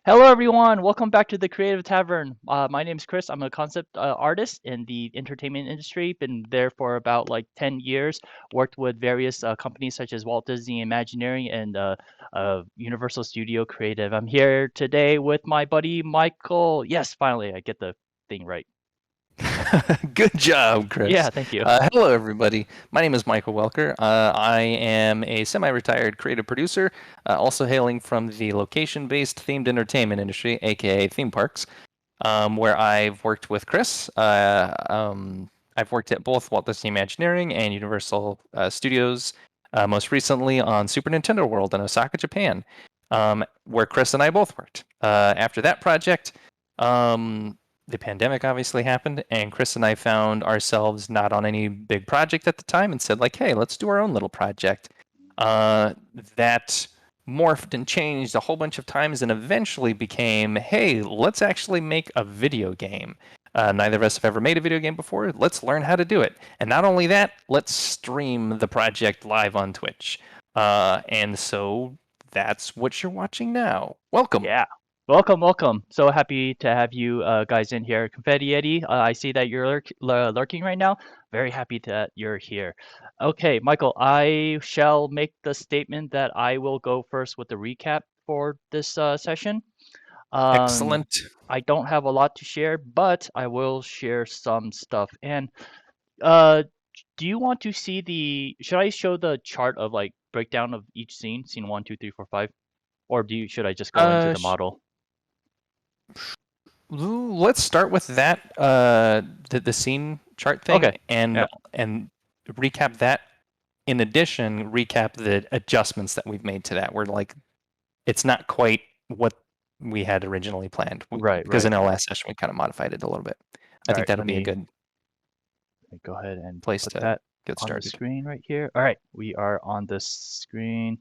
Hello, everyone. Welcome back to the Creative Tavern. My name is Chris. I'm a concept artist in the entertainment industry. Been there for about like 10 years. Worked with various companies such as Walt Disney Imagineering and Universal Studio Creative. I'm here today with my buddy Michael. Yes, finally, I get the thing right. Good job, Yeah, Chris. thank you. Hello, everybody. My name is Michael Welker. I am a semi-retired creative producer, also hailing from the location-based themed entertainment industry, aka theme parks, where I've worked with Chris. I've worked at both Walt Disney Imagineering and Universal Studios, most recently on Super Nintendo World in Osaka, Japan, where Chris and I both worked. After that project, um, the pandemic obviously happened, and Chris and I found ourselves not on any big project at the time and said, like, hey, let's do our own little project. That morphed and changed a whole bunch of times and eventually became, hey, let's actually make a video game. Neither of us have ever made a video game before. Let's learn how to do it. And not only that, let's stream the project live on Twitch. And so that's what you're watching now. Welcome. Yeah. Welcome, welcome. So happy to have you guys in here. Confetti Eddie, I see that you're lurking right now. Very happy that you're here. Okay, Michael, I shall make the statement that I will go first with the recap for this session. Um, Excellent. I don't have a lot to share, but I will share some stuff. And uh, do you want to see should I show the chart of like breakdown of each scene, scene one, two, three, four, five? Or should I just go into Uh, the model? let's start with that, the scene chart thing, Okay. and Yeah. recap that. In addition, recap the adjustments that we've made to that. We're like, it's not quite what we had originally planned Right, because right. in our last session we kind of modified it a little bit. I All think right, that'll be a good let me go ahead and place put to that get on the started. screen right here. All right, we are on the screen.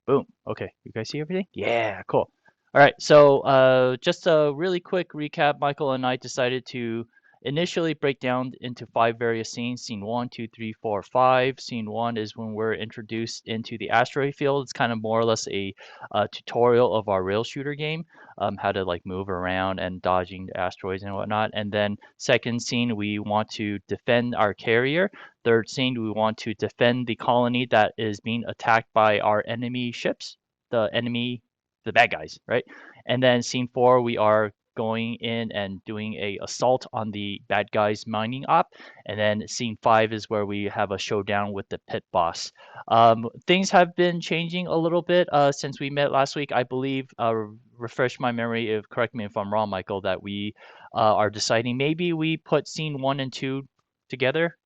Boom. Okay, you guys see everything? Yeah, cool. All right, so just a really quick recap. Michael and I decided to initially break down into five various scenes. Scene one, two, three, four, five. Scene one is when we're introduced into the asteroid field. It's kind of more or less a tutorial of our rail shooter game, how to like move around and dodging asteroids and whatnot. And then second scene, we want to defend our carrier. Third scene, we want to defend the colony that is being attacked by our enemy ships, the enemy, the bad guys, right? And then scene four, we are going in and doing a assault on the bad guys mining op. And then scene five is where we have a showdown with the pit boss. Things have been changing a little bit since we met last week. I believe, refresh my memory, if correct me if I'm wrong, Michael, that we are deciding maybe we put scene one and two together,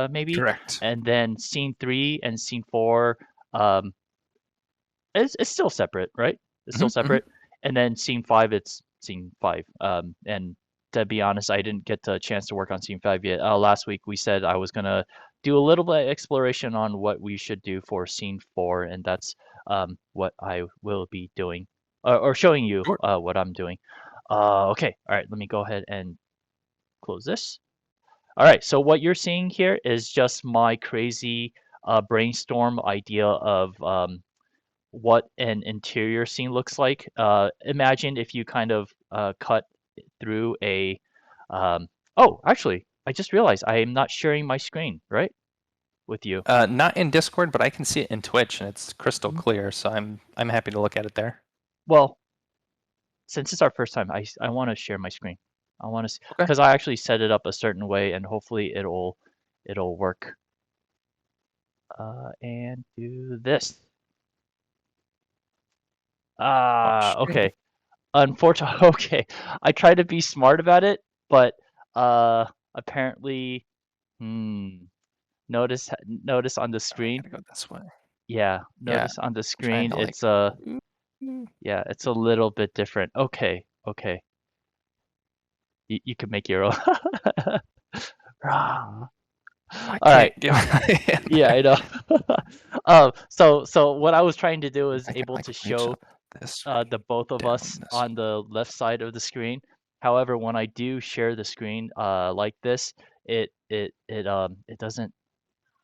maybe, Correct. and then scene three and scene four, um, it's still separate, right? It's still Hmm. Hmm. separate, and then scene five, it's scene five. And to be honest, I didn't get the chance to work on scene five yet. Last week we said I was gonna do a little bit of exploration on what we should do for scene four, and that's what I will be doing, or showing you Sure. what I'm doing. Okay, all right, let me go ahead and close this. All right, so what you're seeing here is just my crazy brainstorm idea of what an interior scene looks like. Imagine if you kind of cut through a. Um, oh, actually, I just realized I am not sharing my screen, right, with you. Not in Discord, but I can see it in Twitch, and it's crystal Mhm. clear. So I'm happy to look at it there. Well, since it's our first time, I want to share my screen. I want to, Okay. because I actually set it up a certain way, and hopefully it'll work. And do this. Watch screen. Okay. Unfortunately, okay. I try to be smart about it, but apparently, hmm. Notice on the I screen. gotta go this way. Yeah, Yeah, notice on the trying screen. to like. Yeah, it's a little bit different. Okay, okay. You can make your own. All I right. can't get my hand Yeah, there. I know. So what I was trying to do is I can able like to reach show up this way, the both of down us this on the left side of the screen. However, when I do share the screen like this, it doesn't.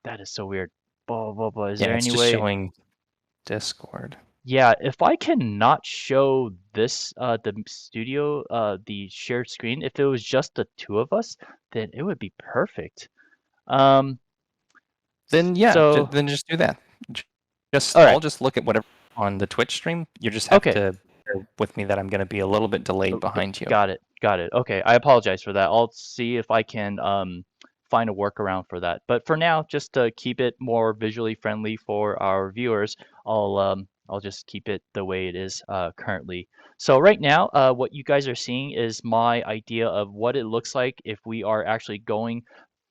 That is so weird. Blah blah blah. Is way. there Yeah, it's any just way? showing Discord. Yeah, if I can not show this the studio the shared screen, if it was just the two of us, then it would be perfect. Um, Then yeah, so then just do that. J- Just all right. I'll just look at whatever on the Twitch stream. You just have Okay. to bear with me that I'm going to be a little bit delayed Oh, behind you. got it. Got it. Okay. I apologize for that. I'll see if I can find a workaround for that. But for now, just to keep it more visually friendly for our viewers, I'll just keep it the way it is currently. So right now, what you guys are seeing is my idea of what it looks like if we are actually going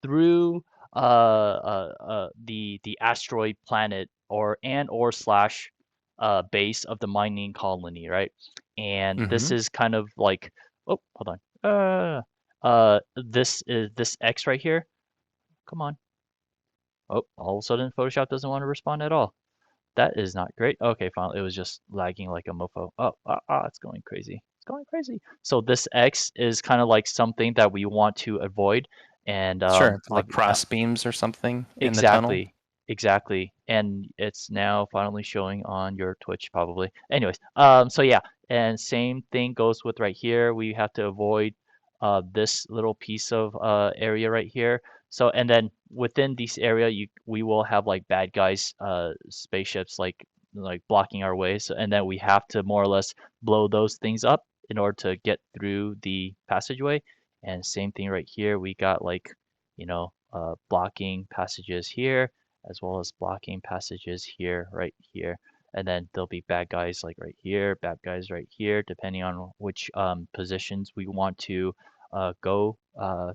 through the asteroid planet or slash base of the mining colony, right? And this Mm-hmm. is kind of like, oh, hold on. This is this X right here. Come on. Oh, all of a sudden Photoshop doesn't want to respond at all. That is not great. Okay, fine. It was just lagging like a mofo. Oh, it's going crazy. It's going crazy. So this X is kind of like something that we want to avoid, and Sure, like cross beams or something in the tunnel. exactly, exactly. And it's now finally showing on your Twitch probably. Anyways, so yeah, and same thing goes with right here. We have to avoid this little piece of area right here. So and then within this area, we will have like bad guys, spaceships like blocking our way. So and then we have to more or less blow those things up in order to get through the passageway. And same thing right here. We got like blocking passages here, as well as blocking passages here, right here. And then there'll be bad guys like right here, bad guys right here, depending on which positions we want to go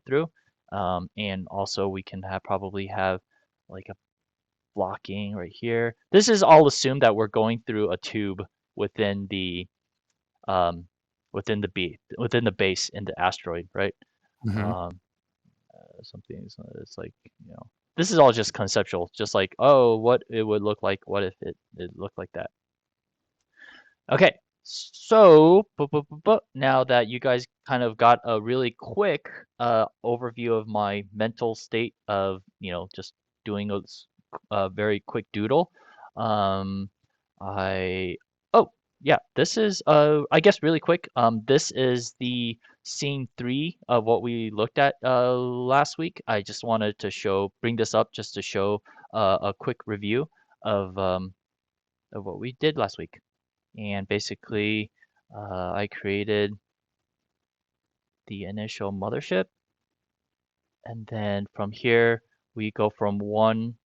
through. And also we can probably have like a blocking right here. This is all assumed that we're going through a tube within the um, within the base in the asteroid, right? Mm-hmm. Um, something it's like this is all just conceptual, just like, oh, what it would look like, what if it looked like that. Okay, so now that you guys kind of got a really quick overview of my mental state of just doing a very quick doodle. um I oh yeah, this is I guess really quick, this is the scene 3 of what we looked at last week. I just wanted to bring this up just to show a quick review of what we did last week. And basically, I created the initial mothership, and then from here we go from one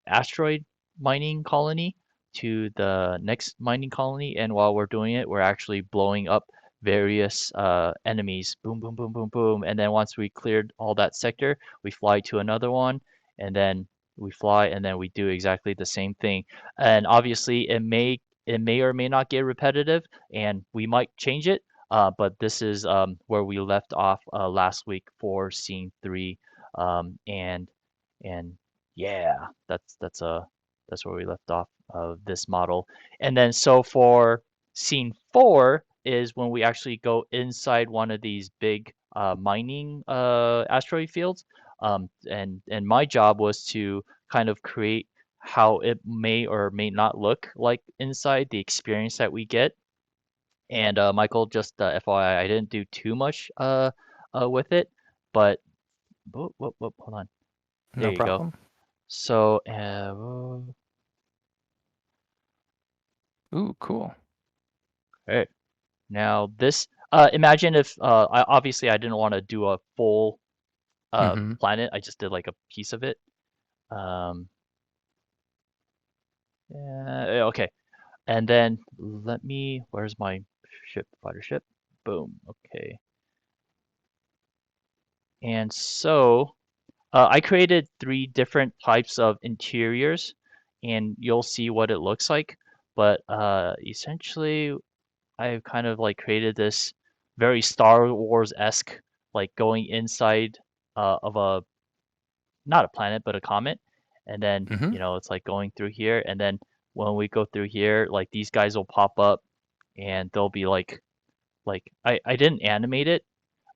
asteroid mining colony to the next mining colony. And while we're doing it, we're actually blowing up various enemies. Boom, boom, boom, boom, boom. And then once we cleared all that sector, we fly to another one, and then we fly, and then we do exactly the same thing. And obviously, it may or may not get repetitive, and we might change it. But this is where we left off last week for scene 3, and yeah, that's where we left off of this model. And then so for scene 4 is when we actually go inside one of these big mining asteroid fields. And my job was to kind of create how it may or may not look like inside, the experience that we get. And Michael, just FYI, I didn't do too much with it, but whoop, hold on. There No you go. problem. So, Ooh, cool. okay. Now this, imagine if, obviously I didn't want to do a full Mm-hmm. planet. I just did like a piece of it. Um, yeah, okay. And then where's my fighter ship? Boom. Okay. And so, I created 3 different types of interiors, and you'll see what it looks like. But essentially, I've kind of like created this very Star Wars-esque, like going inside of a not a planet but a comet, and then Mm-hmm. it's like going through here, and then when we go through here, like these guys will pop up, and they'll be like I didn't animate it,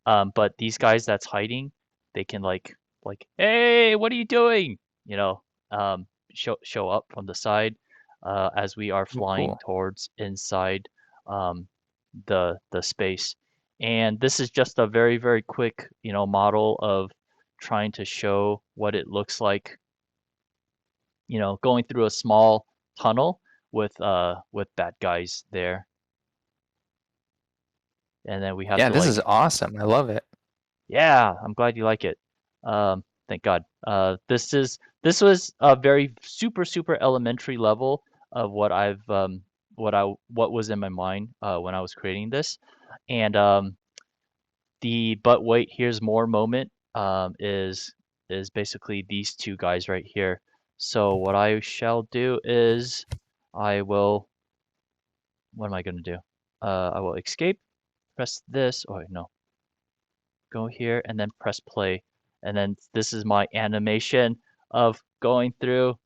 but these guys that's hiding, they can like, hey, what are you doing? You know, show up from the side. as we are Oh, flying cool. towards inside um, the space. And this is just a very, very quick, model of trying to show what it looks like, going through a small tunnel with bad guys there. And then we have Yeah, to this is like, awesome. I love it. yeah, I'm glad you like it. Thank God. This was a very super super elementary level of what was in my mind when I was creating this, and the but wait, here's more moment is basically these two guys right here. So what I shall do is I will what am I gonna do? I will escape, press this. Oh wait, no, go here and then press play. And then this is my animation of going through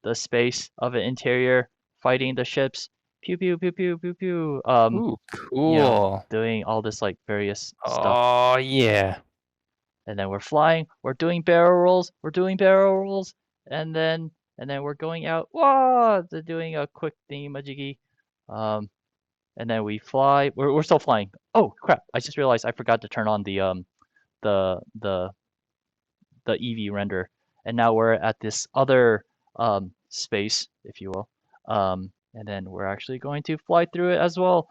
the space of an interior, fighting the ships, pew pew pew pew pew pew. Ooh, cool. Doing all this like various stuff. Oh, yeah. And then we're flying, we're doing barrel rolls, and then we're going out. Whoa! They're doing a quick thingy-majiggy. Um, and then we fly. We're still flying. Oh crap! I just realized I forgot to turn on the the the EV render, and now we're at this other space, if you will, and then we're actually going to fly through it as well.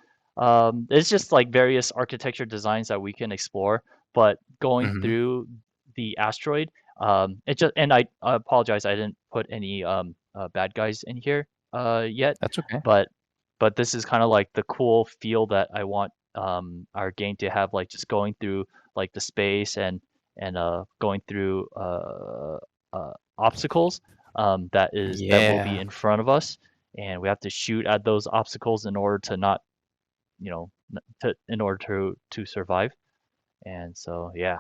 It's just like various architecture designs that we can explore, but going Hmm. through the asteroid, it just and I apologize, I didn't put any bad guys in here yet, That's okay. but this is kind of like the cool feel that I want our game to have, like just going through like the space and going through obstacles that will be Yeah. in front of us, and we have to shoot at those obstacles in order to not, in order to survive. And so yeah,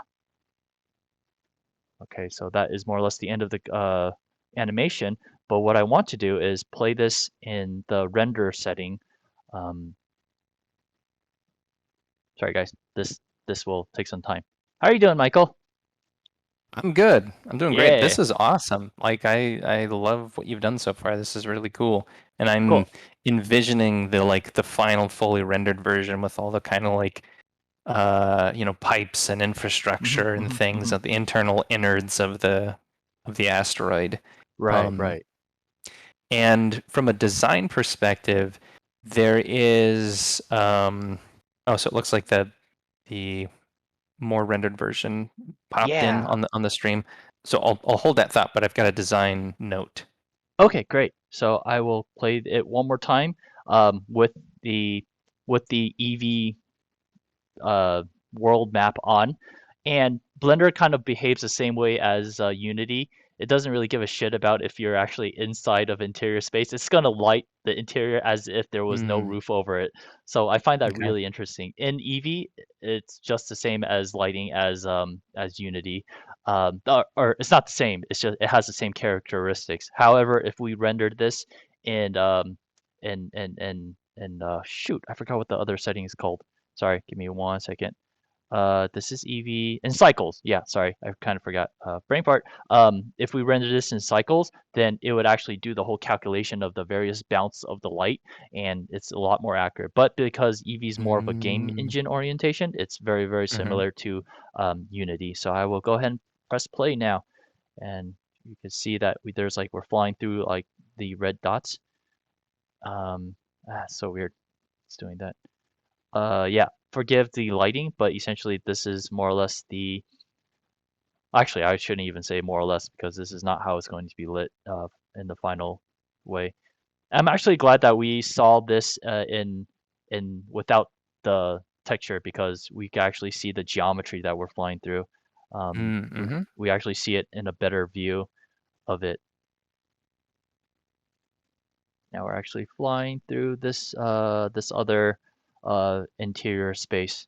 okay, so that is more or less the end of the animation. But what I want to do is play this in the render setting. Um, Sorry guys, this will take some time. How are you doing, Michael? I'm good. I'm doing great. Yeah, This is awesome. Like I love what you've done so far. This is really cool. And I'm cool. envisioning the final fully rendered version with all the kind of like pipes and Hmm, infrastructure and hmm, things hmm. of the internal innards of the asteroid. Right, Um, right. and from a design perspective, there is oh, so it looks like the more rendered version popped in Yeah. on the stream. So I'll hold that thought, but I've got a design note. Okay, great. So I will play it one more time with the EV uh, world map on. And Blender kind of behaves the same way as Unity. It doesn't really give a shit about if you're actually inside of interior space. It's going to light the interior as if there was no Mm, roof over it. So I find that okay. really interesting. In Eevee, it's just the same as lighting as Unity. Or it's not the same. It's just it has the same characteristics. However, if we rendered this in shoot, I forgot what the other setting is called. Sorry, give me one second. This is EV in cycles. Yeah, sorry, I kind of forgot. Brain fart. If we render this in cycles, then it would actually do the whole calculation of the various bounce of the light, and it's a lot more accurate. But because EV is more of a game Mm, engine orientation, it's very, very hmm. similar to Unity. So I will go ahead and press play now, and you can see that there's like we're flying through like the red dots. So weird. It's doing that. Yeah, forgive the lighting, but essentially this is more or less the. Actually, I shouldn't even say more or less because this is not how it's going to be lit in the final way. I'm actually glad that we saw this in without the texture because we can actually see the geometry that we're flying through. We Mm-hmm. we actually see it in a better view of it. Now we're actually flying through this other interior space.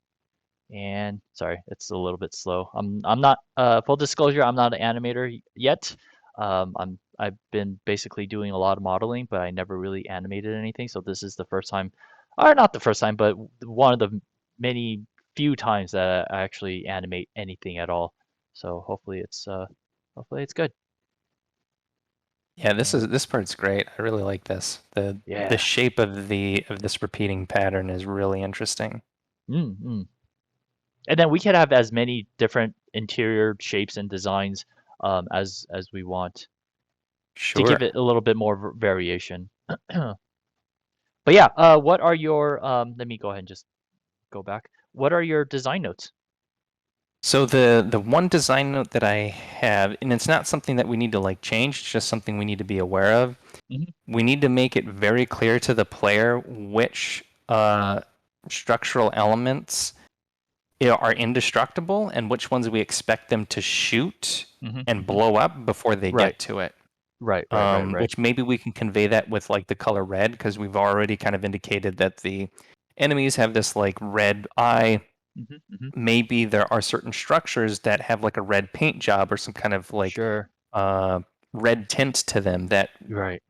And sorry, it's a little bit slow. I'm not full disclosure, I'm not an animator yet. I've been basically doing a lot of modeling, but I never really animated anything. So this is the first time, or not the first time, but one of the many few times that I actually animate anything at all. So hopefully it's good. Yeah, Uh, this part's great. I really like this. The yeah. shape of the of this repeating pattern is really interesting. Mm. And then we could have as many different interior shapes and designs as we want to give Sure. it a little bit more variation. But yeah, what are your let me go ahead and just go back. What are your design notes? So the one design note that I have, and it's not something that we need to like change, it's just something we need to be aware of. Hmm. We need to make it very clear to the player which structural elements are indestructible and which ones we expect them to shoot and Hmm. blow up before they Right, get to it. right. Which maybe we can convey that with like the color red because we've already kind of indicated that the enemies have this like red eye. Hmm. Maybe there are certain structures that have like a red paint job or some kind of like Sure. uh, red tint to them Right,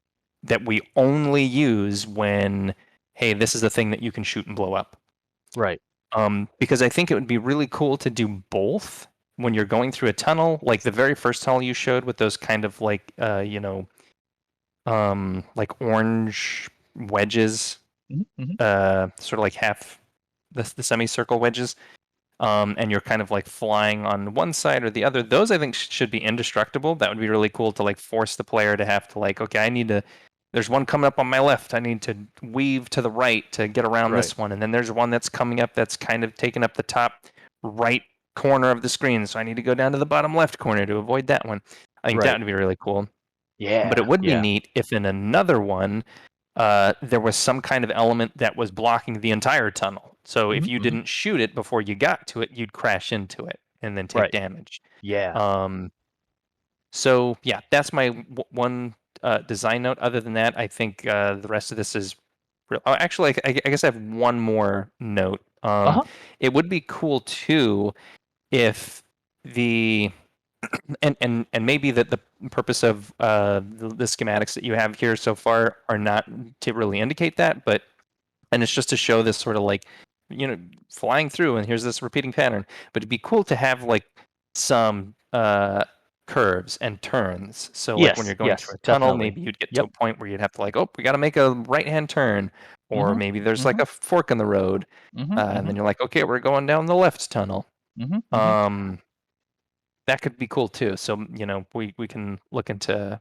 that we only use when, hey, this is a thing that you can shoot and blow up. right. Because I think it would be really cool to do both when you're going through a tunnel, like the very first tunnel you showed with those kind of like like orange wedges, Hmm. sort of like half the semicircle wedges. And you're kind of like flying on one side or the other. Those I think should be indestructible. That would be really cool to like force the player to have to like, okay, I need to. There's one coming up on my left. I need to weave to the right to get around Right, this one, and then there's one that's coming up that's kind of taking up the top right corner of the screen. So I need to go down to the bottom left corner to avoid that one. I think that right. would be really cool. But Yeah, it would be yeah. neat if in another one there was some kind of element that was blocking the entire tunnel. So if you Hmm. didn't shoot it before you got to it, you'd crash into it and then take Right. damage. Yeah. Um, so yeah, that's my one design note. Other than that, I think the rest of this is. Oh, actually, I guess I have one more note. Uh-huh. It would be cool too if the and maybe that the purpose of the schematics that you have here so far are not to really indicate that, but and it's just to show this sort of like flying through and here's this repeating pattern. But it'd be cool to have like some curves and turns. So like when Yes, you're going through yes, a tunnel, definitely. maybe you'd get to Yep. a point where you'd have to like, oh, we got to make a right hand turn, or Hmm. maybe there's like Hmm. a fork in the road, and Hmm. then you're like, okay, we're going down the left tunnel. Hmm. Um, that could be cool too. So we can look into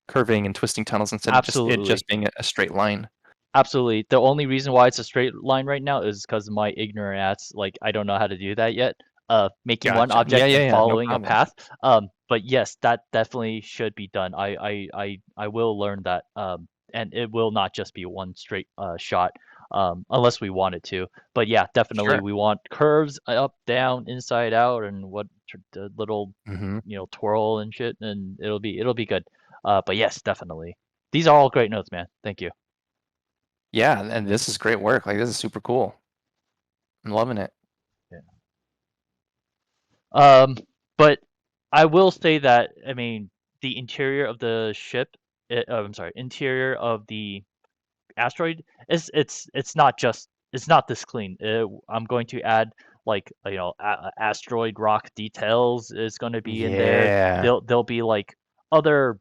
curving and twisting tunnels instead of just it Absolutely. just being a straight line. Absolutely. The only reason why it's a straight line right now is because of my ignorant ass. Like I don't know how to do that yet. Making one Gotcha. Yeah, object yeah, and yeah. No following a problem. path. But yes, that definitely should be done. I will learn that. And it will not just be one straight shot. Unless we want it to. But yeah, definitely Sure. we want curves up, down, inside out, and the little Hmm. twirl and shit, and it'll be good. But yes, definitely. These are all great notes, man. Thank you. Yeah, and this is great work. Like this is super cool. I'm loving it. Um, but I will say that I mean the interior of the ship, I'm sorry, interior of the asteroid is it's not this clean. I'm going to add like asteroid rock details is going to be in there. Yeah. There'll be like other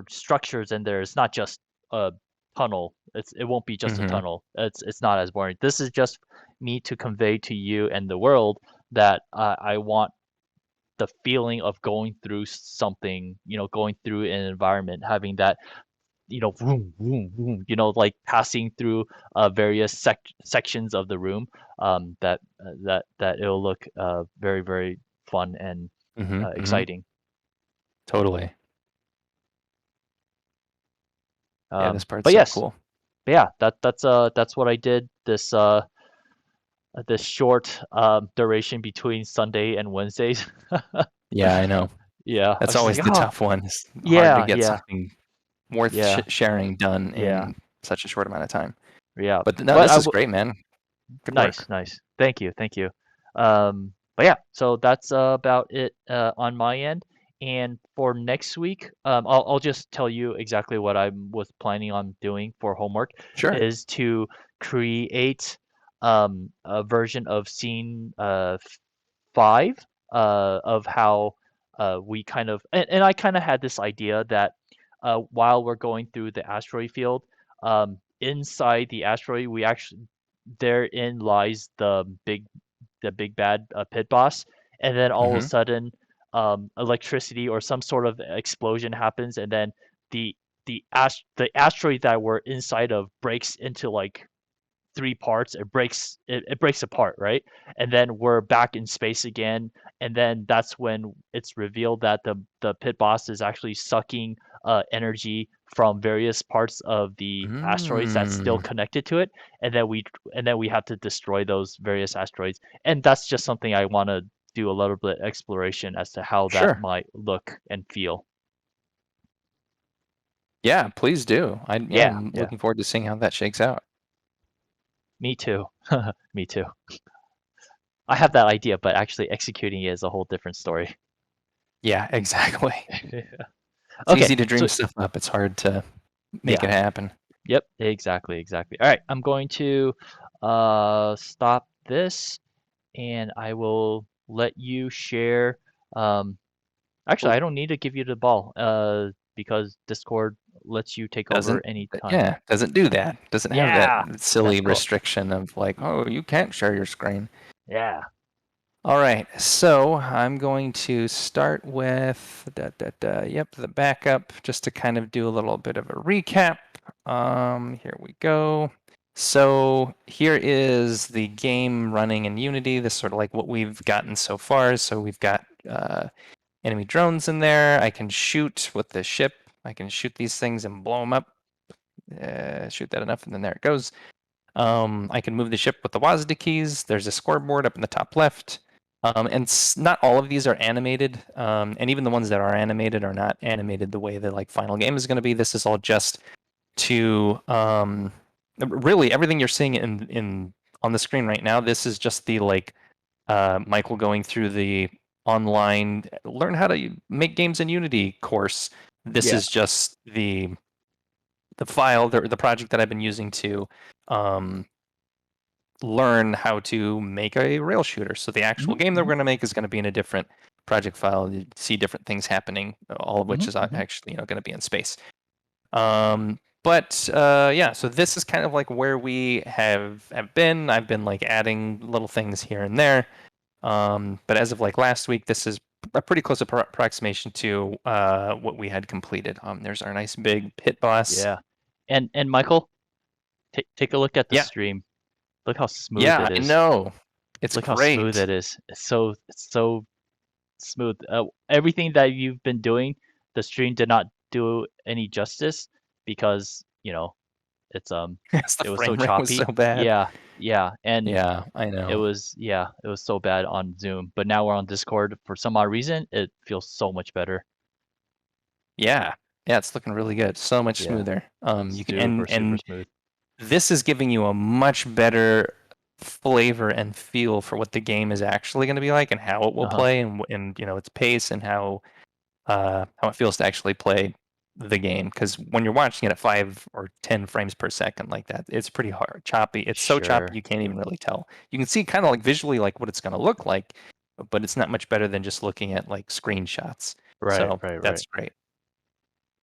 structures in there. It's not just a tunnel. It won't be just a Hmm. tunnel. It's not as boring. This is just me to convey to you and the world that I want the feeling of going through something, going through an environment, having that, vroom, vroom, vroom, like passing through various sections of the room, that it'll look very, very fun and Hmm. Hmm. exciting. Totally. Yeah, this part's But so yes, cool. yeah, that's what I did this short duration between Sunday and Wednesdays. Yeah, I know. Yeah, I That's was just always like, the oh, tough one. It's hard to yeah, get yeah, something worth yeah, sharing done yeah, in such a short amount of time. yeah. But no, But this I is will. great, man. Good Nice, work. nice. Thank you, thank you. But yeah, so that's about it on my end. And for next week, I'll just tell you exactly what I was planning on doing for homework Sure. is to create a version of scene 5 of how we kind of and I kind of had this idea that while we're going through the asteroid field. Inside the asteroid, we actually therein lies the big bad pit boss, and then all of a Mm-hmm. sudden, electricity or some sort of explosion happens, and then the the asteroid that we're inside of breaks into like three parts. It breaks apart, right? And then we're back in space again, and then that's when it's revealed that the pit boss is actually sucking energy from various parts of the asteroids that's still Mm. connected to it, and then we have to destroy those various asteroids. And that's just something I want to do a little bit exploration as to how that Sure. might look and feel. Yeah, please do. Yeah, Yeah, I'm yeah, looking forward to seeing how that shakes out. me too. Me too. I have that idea, but actually executing it is a whole different story. Yeah, exactly. It's Okay, easy to dream so stuff up. It's hard to make yeah, it happen. yep, exactly, exactly. All right, I'm going to stop this, and I will let you share. Um, actually, Cool. I don't need to give you the ball, because Discord lets you take over Doesn't anytime. yeah, doesn't do that. Doesn't have that Yeah, silly that's cool. restriction of like, oh, you can't share your screen. Yeah. All right, so I'm going to start with yep, the backup, just to kind of do a little bit of a recap. Here we go. So here is the game running in Unity. This is sort of like what we've gotten so far. So we've got enemy drones in there. I can shoot with the ship. I can shoot these things and blow them up. Shoot that enough, and then there it goes. I can move the ship with the WASD keys. There's a scoreboard up in the top left. And not all of these are animated, and even the ones that are animated are not animated the way the like final game is going to be. This is all just to really everything you're seeing in on the screen right now. This is just the like Michael going through the online learn how to make games in Unity course. This Yeah. is just the file, the project that I've been using to um, learn how to make a rail shooter. So the actual game that Mm-hmm, we're going to make is going to be in a different project file. You see different things happening, all of which mm-hmm, is mm-hmm. actually going to be in space. But yeah, so this is kind of like where we have been. I've been like adding little things here and there. But as of like last week, this is a pretty close approximation to what we had completed. There's our nice big pit boss. Yeah. And Michael, take a look at the Yeah, stream. Look how smooth yeah, it I is. know. It's Look how smooth great. it is. It's so smooth. Everything that you've been doing, the stream did not do any justice because, it's Yes, the it was so frame rate was so choppy. bad. Yeah, yeah, and Yeah, I know. it was so bad on Zoom. But now we're on Discord for some odd reason. It feels so much better. Yeah. Yeah, it's looking really good. So much Yeah, smoother. You can super super and smooth. this is giving you a much better flavor and feel for what the game is actually going to be like and how it will Uh-huh. play and its pace and how it feels to actually play the game. Because when you're watching it at 5 or 10 frames per second like that, it's pretty hard, choppy. It's so choppy Sure. you can't even really tell. You can see kind of like visually like what it's going to look like, but it's not much better than just looking at like screenshots. Right, So right, right. that's great.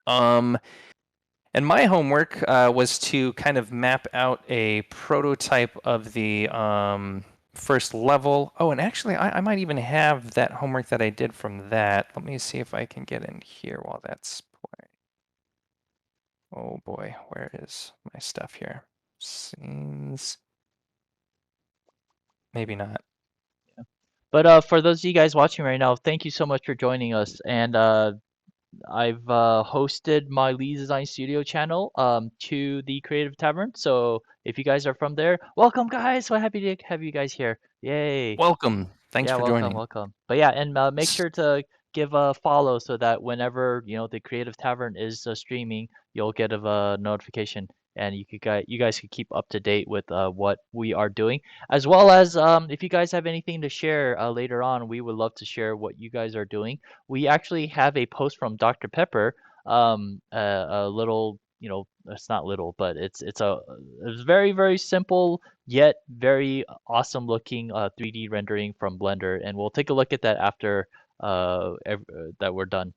Um, and my homework was to kind of map out a prototype of the first level. Oh, and actually, I might even have that homework that I did from that. Let me see if I can get in here while that's playing. Oh boy, where is my stuff here? Scenes. Maybe not. But for those of you guys watching right now, thank you so much for joining us. And I've hosted my Lee Design Studio channel to the Creative Tavern. So if you guys are from there, welcome guys. So happy to have you guys here. Yay. Welcome. Thanks Yeah, for welcome, joining. welcome. But yeah, and make sure to give a follow so that whenever, the Creative Tavern is streaming, you'll get a notification, and you guys could keep up to date with what we are doing, as well as if you guys have anything to share later on, we would love to share what you guys are doing. We actually have a post from Dr. Pepper, a little, it's not little, but it's very very simple yet very awesome looking 3D rendering from Blender, and we'll take a look at that after that we're done.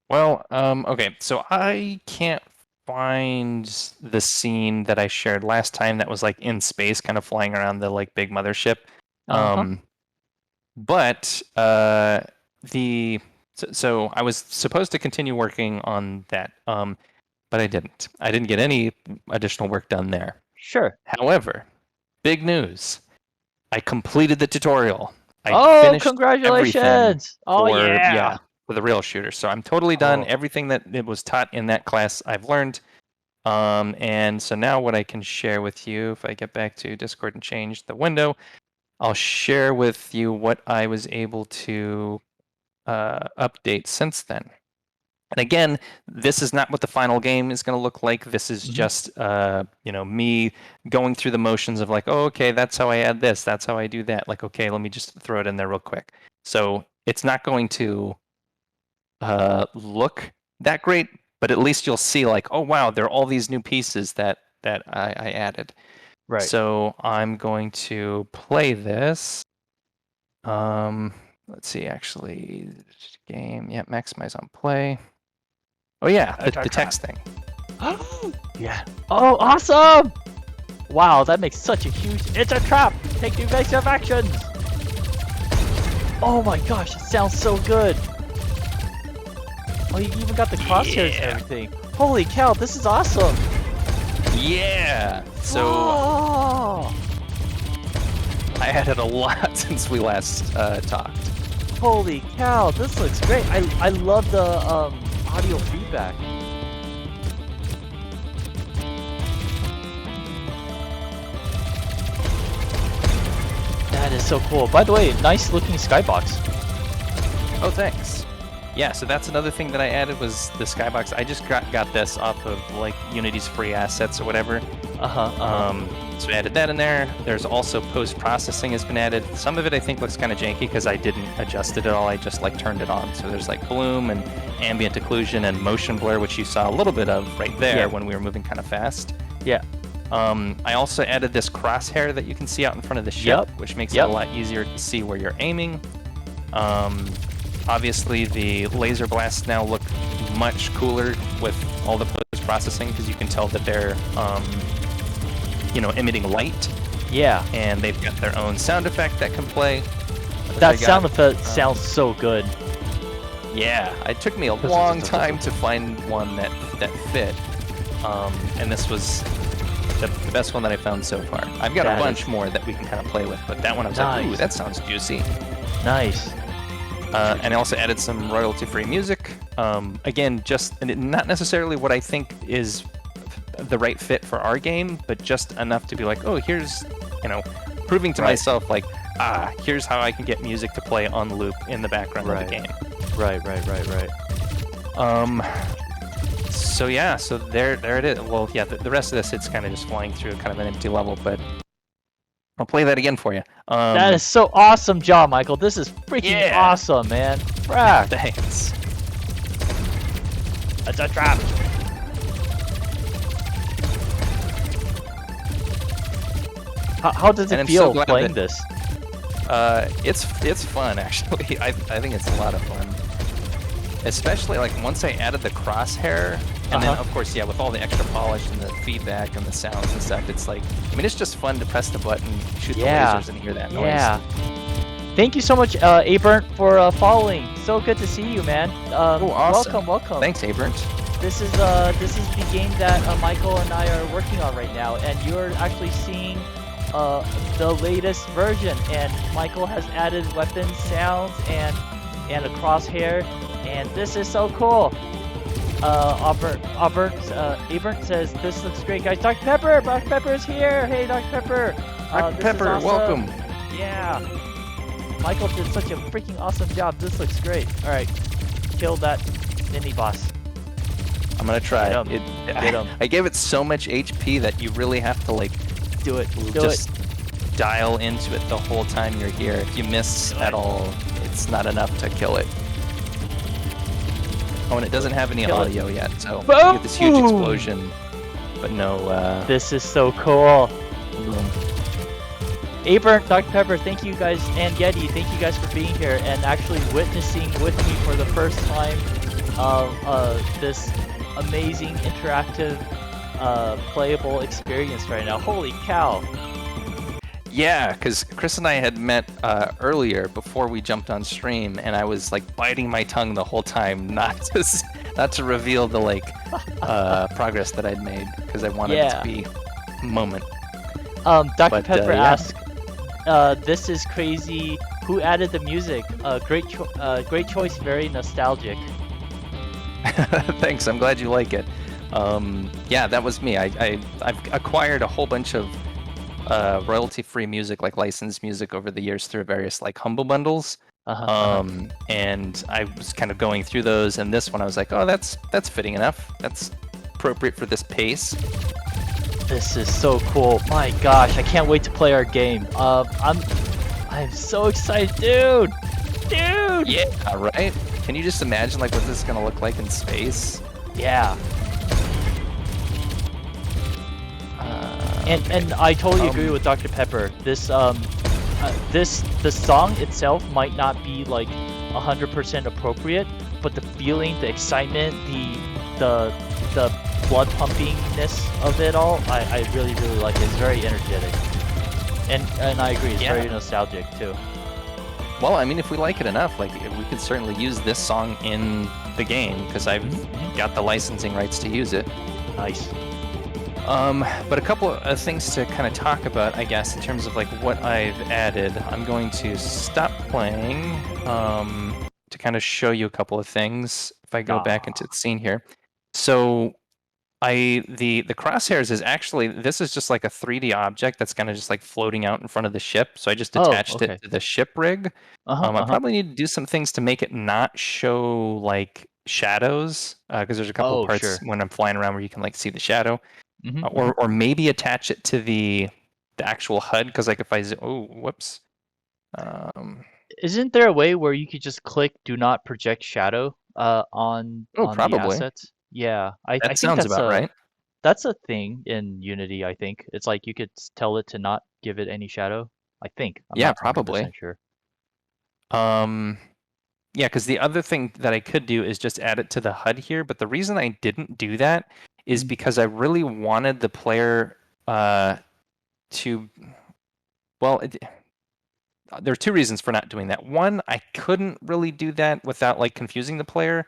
Well, okay, so I can't find the scene that I shared last time that was like in space, kind of flying around the like big mothership. Uh-huh. Um, but the so I was supposed to continue working on that, but I didn't. I didn't get any additional work done there. Sure. However, big news. I completed the tutorial. I Oh, finished everything congratulations! Oh for, yeah. yeah, for the rail shooter. So I'm totally done. Oh, Everything that it was taught in that class, I've learned. And so now what I can share with you, if I get back to Discord and change the window, I'll share with you what I was able to update since then. And again, this is not what the final game is going to look like. This is mhm. just, me going through the motions of like, oh, okay, that's how I add this. That's how I do that. Like, okay, let me just throw it in there real quick. So it's not going to look that great, but at least you'll see like, oh wow, there are all these new pieces that I added. Right. So I'm going to play this. Let's see, actually, game. Yeah, maximize on play. Oh yeah, the text thing. Yeah. Oh, awesome! Wow, that makes such a huge. It's a trap. Take evasive actions. Oh my gosh, it sounds so good. Oh, you even got the crosshairs and everything. Holy cow, this is awesome. Yeah. So Oh, I added a lot since we last talked. holy cow, this looks great. I love the audio feedback. That is so cool. By the way, nice looking skybox. Oh, thanks. Yeah, so that's another thing that I added was the skybox. I just got this off of like Unity's free assets or whatever. So I added that in there. There's also post-processing has been added. Some of it I think looks kind of janky because I didn't adjust it at all. I just like turned it on. So there's like bloom and ambient occlusion and motion blur, which you saw a little bit of right there when we were moving kind of fast. Yeah. I also added this crosshair that you can see out in front of the ship, which makes it a lot easier to see where you're aiming. Obviously, the laser blasts now look much cooler with all the post-processing because you can tell that they're, emitting light. Yeah. And they've got their own sound effect that can play. That sound effect sounds so good. Yeah, it took me a long time to find one that fit. And this was the best one that I found so far. I've got a bunch more that we can kind of play with, but that one I was like, ooh, that sounds juicy. Nice. And I also added some royalty-free music. Again, just not necessarily what I think is the right fit for our game, but just enough to be like, oh, here's, proving to myself like, here's how I can get music to play on loop in the background of the game. Right. So yeah, so there it is. Well, yeah, the rest of this, it's kind of just flying through kind of an empty level, but I'll play that again for you. That is so awesome job, Michael. This is freaking awesome, man. Frack. Thanks. That's a trap. How does it feel playing this? It's fun actually. I think it's a lot of fun. Especially like once I added the crosshair, and then of course, with all the extra polish and the feedback and the sounds and stuff, it's like, it's just fun to press the button, shoot the lasers, and hear that noise. Yeah. Thank you so much, Abernt, for following. So good to see you, man. Oh, awesome. Welcome. Thanks, Abernt. This is the game that Michael and I are working on right now, and you're actually seeing the latest version. And Michael has added weapon sounds and a crosshair, and this is so cool. Abernt says this looks great, guys. Dr. Pepper is here. Hey, Dr. Pepper. Dr. Pepper, awesome. Welcome. Yeah. Michael did such a freaking awesome job. This looks great. All right, kill that mini boss. I'm gonna try. Get him. I gave it so much HP that you really have to like do it. Dial into it the whole time you're here. If you miss at all, it's not enough to kill it. Oh, and it doesn't have any audio yet, so you get this huge explosion, but no. This is so cool. Abernt, Dr. Pepper, thank you guys, and Yeti, thank you guys for being here and actually witnessing with me for the first time of this amazing interactive playable experience right now. Holy cow! Yeah, because Chris and I had met earlier before we jumped on stream, and I was like biting my tongue the whole time not to not to reveal the like progress that I'd made because I wanted it to Yeah. be a moment. Dr. But Pepper yeah, asks, "This is crazy. Who added the music? Great choice. Very nostalgic." thanks. I'm glad you like it. Yeah, that was me. I've acquired a whole bunch of royalty-free music, like licensed music, over the years through various like humble bundles. Uh-huh. And I was kind of going through those, and this one I was like, oh, that's fitting enough. That's appropriate for this pace. This is so cool. My gosh, I can't wait to play our game. I'm so excited, dude. Dude. Yeah, right. Can you just imagine like what this is gonna look like in space? Yeah. And I totally agree with Dr. Pepper. The song itself might not be like 100% appropriate, but the feeling, the excitement, the blood pumpingness of it all, I really like it. It's very energetic. And I agree, it's Yeah. very nostalgic too. Well, I mean, if we like it enough, like we could certainly use this song in the game because I've got the licensing rights to use it. Nice. But a couple of things to kind of talk about, I guess, in terms of like what I've added. I'm going to stop playing to kind of show you a couple of things. If I go back into the scene here, so the crosshairs is actually, this is just like a 3D object that's kind of just like floating out in front of the ship. So I just Oh, attached it okay. to the ship rig. Uh-huh, I uh-huh. probably need to do some things to make it not show like shadows because there's a couple Oh, parts sure. when I'm flying around where you can like see the shadow. Mhm. Or maybe attach it to the actual HUD because like if I oh whoops um, Isn't there a way where you could just click "Do not project shadow" oh on the probably assets? Yeah, I that think sounds about right. that's a thing in Unity, I think. It's like you could tell it to not give it any shadow. I think. I'm Yeah, not probably. 100% sure. um yeah, because the other thing that I could do is just add it to the HUD here, but the reason I didn't do that is Mhm. because I really wanted the player to, well, there are two reasons for not doing that. One, I couldn't really do that without like confusing the player.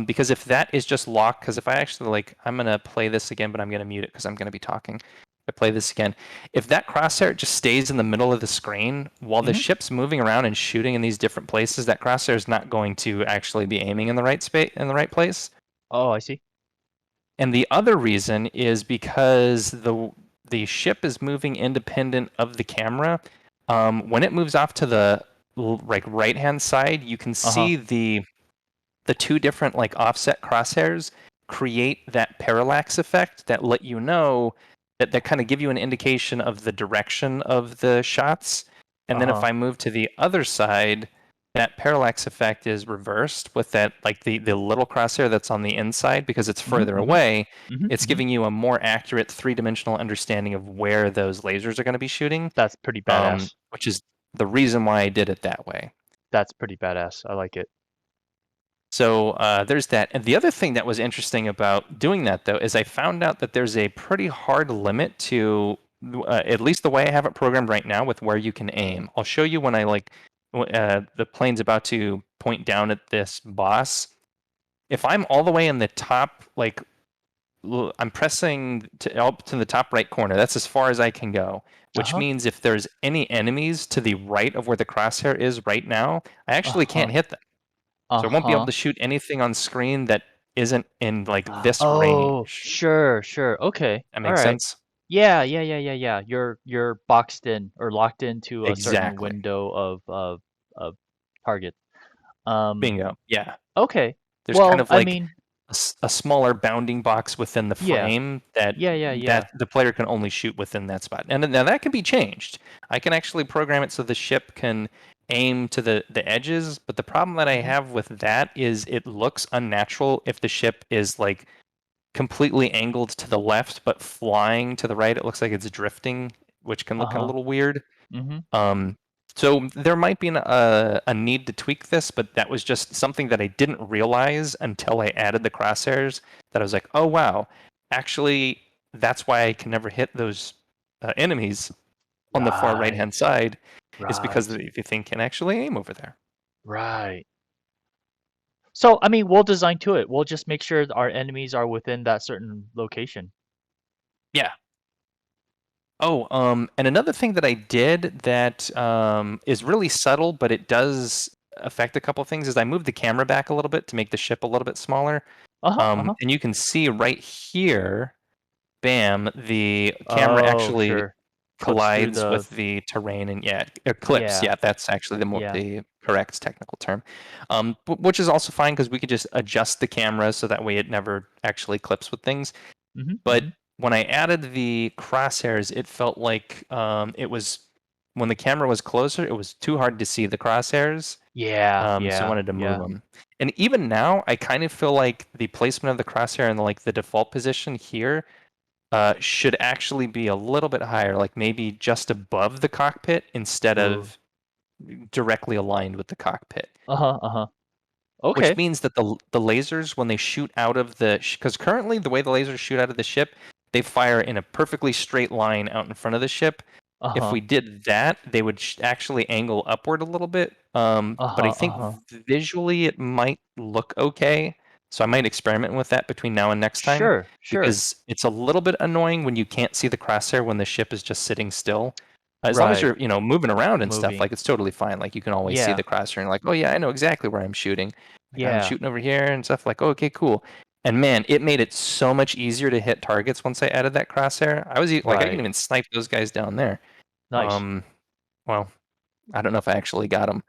Because if that is just locked, because if I actually like, I'm gonna play this again, but I'm gonna mute it because I'm gonna be talking. If I play this again, if that crosshair just stays in the middle of the screen while the Mhm. ship's moving around and shooting in these different places, that crosshair is not going to actually be aiming in the right space, in the right place. Oh, I see. And the other reason is because the ship is moving independent of the camera. When it moves off to the like right hand side, you can Uh-huh. see the two different like offset crosshairs create that parallax effect that let you know that kind of give you an indication of the direction of the shots. And then if Uh-huh. I move to the other side, that parallax effect is reversed with that like the little crosshair that's on the inside because it's Mhm. further Mhm. away. Mhm. It's Mhm. giving you a more accurate three-dimensional understanding of where those lasers are going to be shooting, That's pretty badass. which is the reason why I did it that way. That's pretty badass. I like it. So there's that. And the other thing that was interesting about doing that, though, is I found out that there's a pretty hard limit to, at least the way I have it programmed right now, with where you can aim. I'll show you when I like the plane's about to point down at this boss. If I'm all the way in the top, like I'm pressing up to the top right corner. That's as far as I can go. Which Uh-huh. means if there's any enemies to the right of where the crosshair is right now, I actually can't Uh-huh. hit them. So I won't be able Uh-huh. to shoot anything on screen that isn't in like this Oh, range. sure, sure. Okay. That All makes right. sense? Yeah. You're boxed in or locked into a certain Exactly. window of target. Um, Bingo. Yeah. okay. There's kind Well, of I like mean, a smaller bounding box within the yeah. frame that Yeah. the player can only shoot within that spot. And now that can be changed. I can actually program it so the ship can aim to the edges, but the problem that I Hmm. have with that is it looks unnatural if the ship is like completely angled to the left but flying to the right. It looks like it's drifting, which can look a Uh-huh. little weird. Mm-hmm. Um, So there might be a need to tweak this, but that was just something that I didn't realize until I added the crosshairs. That I was like, oh wow, actually, that's why I can never hit those enemies on the far right Right, hand side, is because right, the thing can actually aim over there. right. So, I mean, we'll design to it. We'll just make sure our enemies are within that certain location. Yeah. Oh, and another thing that I did that is really subtle, but it does affect a couple things, is I moved the camera back a little bit to make the ship a little bit smaller. Uh-huh, uh-huh. And you can see right here, bam, the camera Oh, actually sure. Clips through collides the with the terrain, and yeah, eclipse. yeah, Yeah, that's actually yeah. the correct technical term. Which is also fine because we could just adjust the camera so that way it never actually clips with things. Mhm, But mhm. when I added the crosshairs, it felt like it was when the camera was closer, it was too hard to see the crosshairs. Yeah, So I yeah, wanted to move yeah. them. And even now, I kind of feel like the placement of the crosshair and like the default position here should actually be a little bit higher, like maybe just above the cockpit instead Ooh. of directly aligned with the cockpit. Uh-huh, uh-huh. Which Okay. means that the lasers, when they shoot out of the, because currently the way the lasers shoot out of the ship, they fire in a perfectly straight line out in front of the ship. If Uh-huh. we did that, they would actually angle upward a little bit. But I Uh-huh, think uh-huh. visually it might look okay. So I might experiment with that between now and next time, Sure, sure. because it's a little bit annoying when you can't see the crosshair when the ship is just sitting still. As long as Right. you're, moving around and stuff, Moving. like it's totally fine. Like you can always see Yeah. the crosshair and like, oh yeah, I know exactly where I'm shooting. Like I'm Yeah. shooting over here and stuff. Like, oh, okay, cool. And man, it made it so much easier to hit targets once I added that crosshair. Like, I can Right. even snipe those guys down there. Nice. Um, well, I don't know if I actually got them,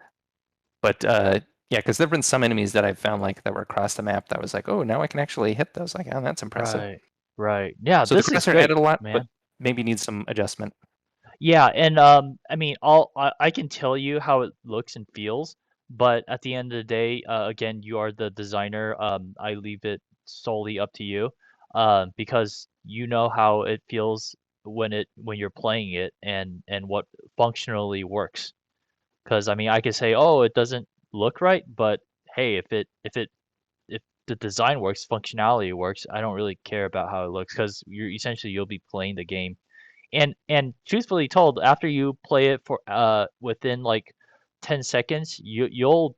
but yeah, because there've been some enemies that I've found like that were across the map that was like, oh, now I can actually hit those. Like, oh, that's impressive. Right. Right. Yeah, So the this is crosshair great, added a lot, but man. maybe needs some adjustment. Yeah, and I mean, I can tell you how it looks and feels, but at the end of the day, again, you are the designer. I leave it solely up to you, because you know how it feels when you're playing it and what functionally works. Because I mean, I could say, oh, it doesn't look right, but hey, if the design works, functionality works, I don't really care about how it looks because you'll be playing the game. And truthfully told, after you play it for within like 10 seconds, you'll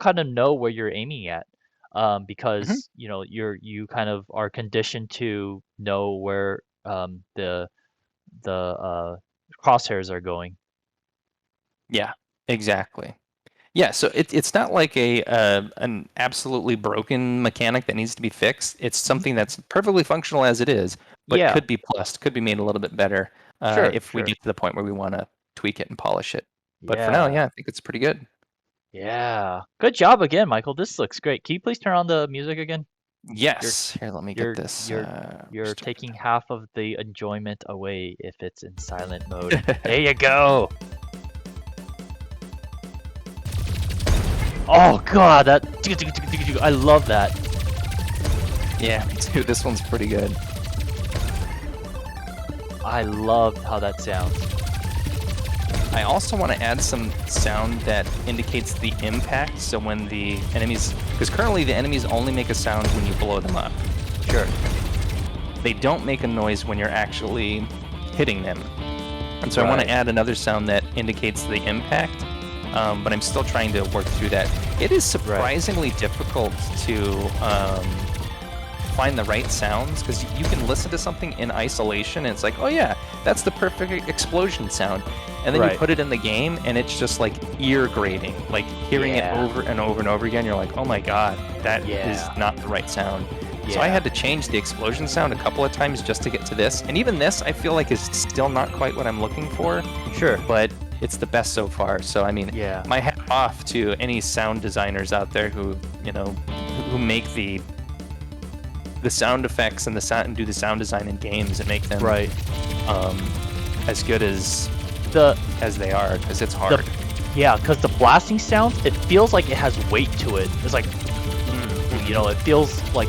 kind of know where you're aiming at. Hmm. Because you kind of are conditioned to know where the crosshairs are going. Yeah, exactly. Yeah, so it's not like an absolutely broken mechanic that needs to be fixed. It's Hmm. something that's perfectly functional as it is, but Yeah, could be plussed, could be made a little bit better sure, if we sure. get to the point where we want to tweak it and polish it. But for now, Yeah. yeah, I think it's pretty good. Yeah. Good job again, Michael. This looks great. Can you please turn on the music again? You're Yes. Here, let me get you're this you're you're restarted. taking half of the enjoyment away if it's in silent mode. There you go. Oh God, that I love that. Yeah, me too. This one's pretty good. I love how that sounds. I also want to add some sound that indicates the impact. So when the enemies, because currently the enemies only make a sound when you blow them up. Sure. They don't make a noise when you're actually hitting them. And so I want to Right. add another sound that indicates the impact, but I'm still trying to work through that. It is Right. surprisingly difficult to find the right sounds because you can listen to something in isolation and it's like, oh yeah, that's the perfect explosion sound. And then you Right. put it in the game and it's just like ear grating, like hearing it Yeah. over and over and over again. You're like, oh my God, that is Yeah. not the right sound. So I Yeah. had to change the explosion sound a couple of times just to get to this. And even this, I feel like is still not quite what I'm looking for, Sure. but it's the best so far. So I mean, Yeah. my hat off to any sound designers out there who, who make the sound effects and the sound and do the sound design in games and make them Right. um, as good The as they are because it's the hard. yeah, because the blasting sound, it feels like it has weight to it. It's like Mm-hmm. it feels like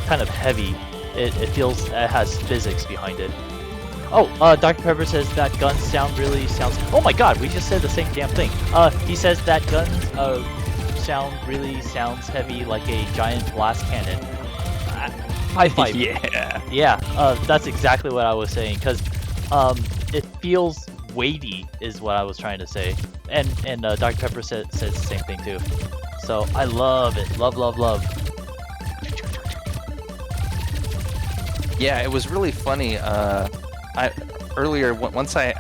kind of heavy. It feels it has physics behind it. Oh, Dr. Pepper says that guns sounds. Oh my God, we just said the same damn thing. He says that guns sounds heavy like a giant blast cannon. High five. Yeah. Yeah, that's exactly what I was saying. Cause it feels weighty, is what I was trying to say. And Dr. Pepper says the same thing too. So I love it. Love, love, love. Yeah, it was really funny. Once I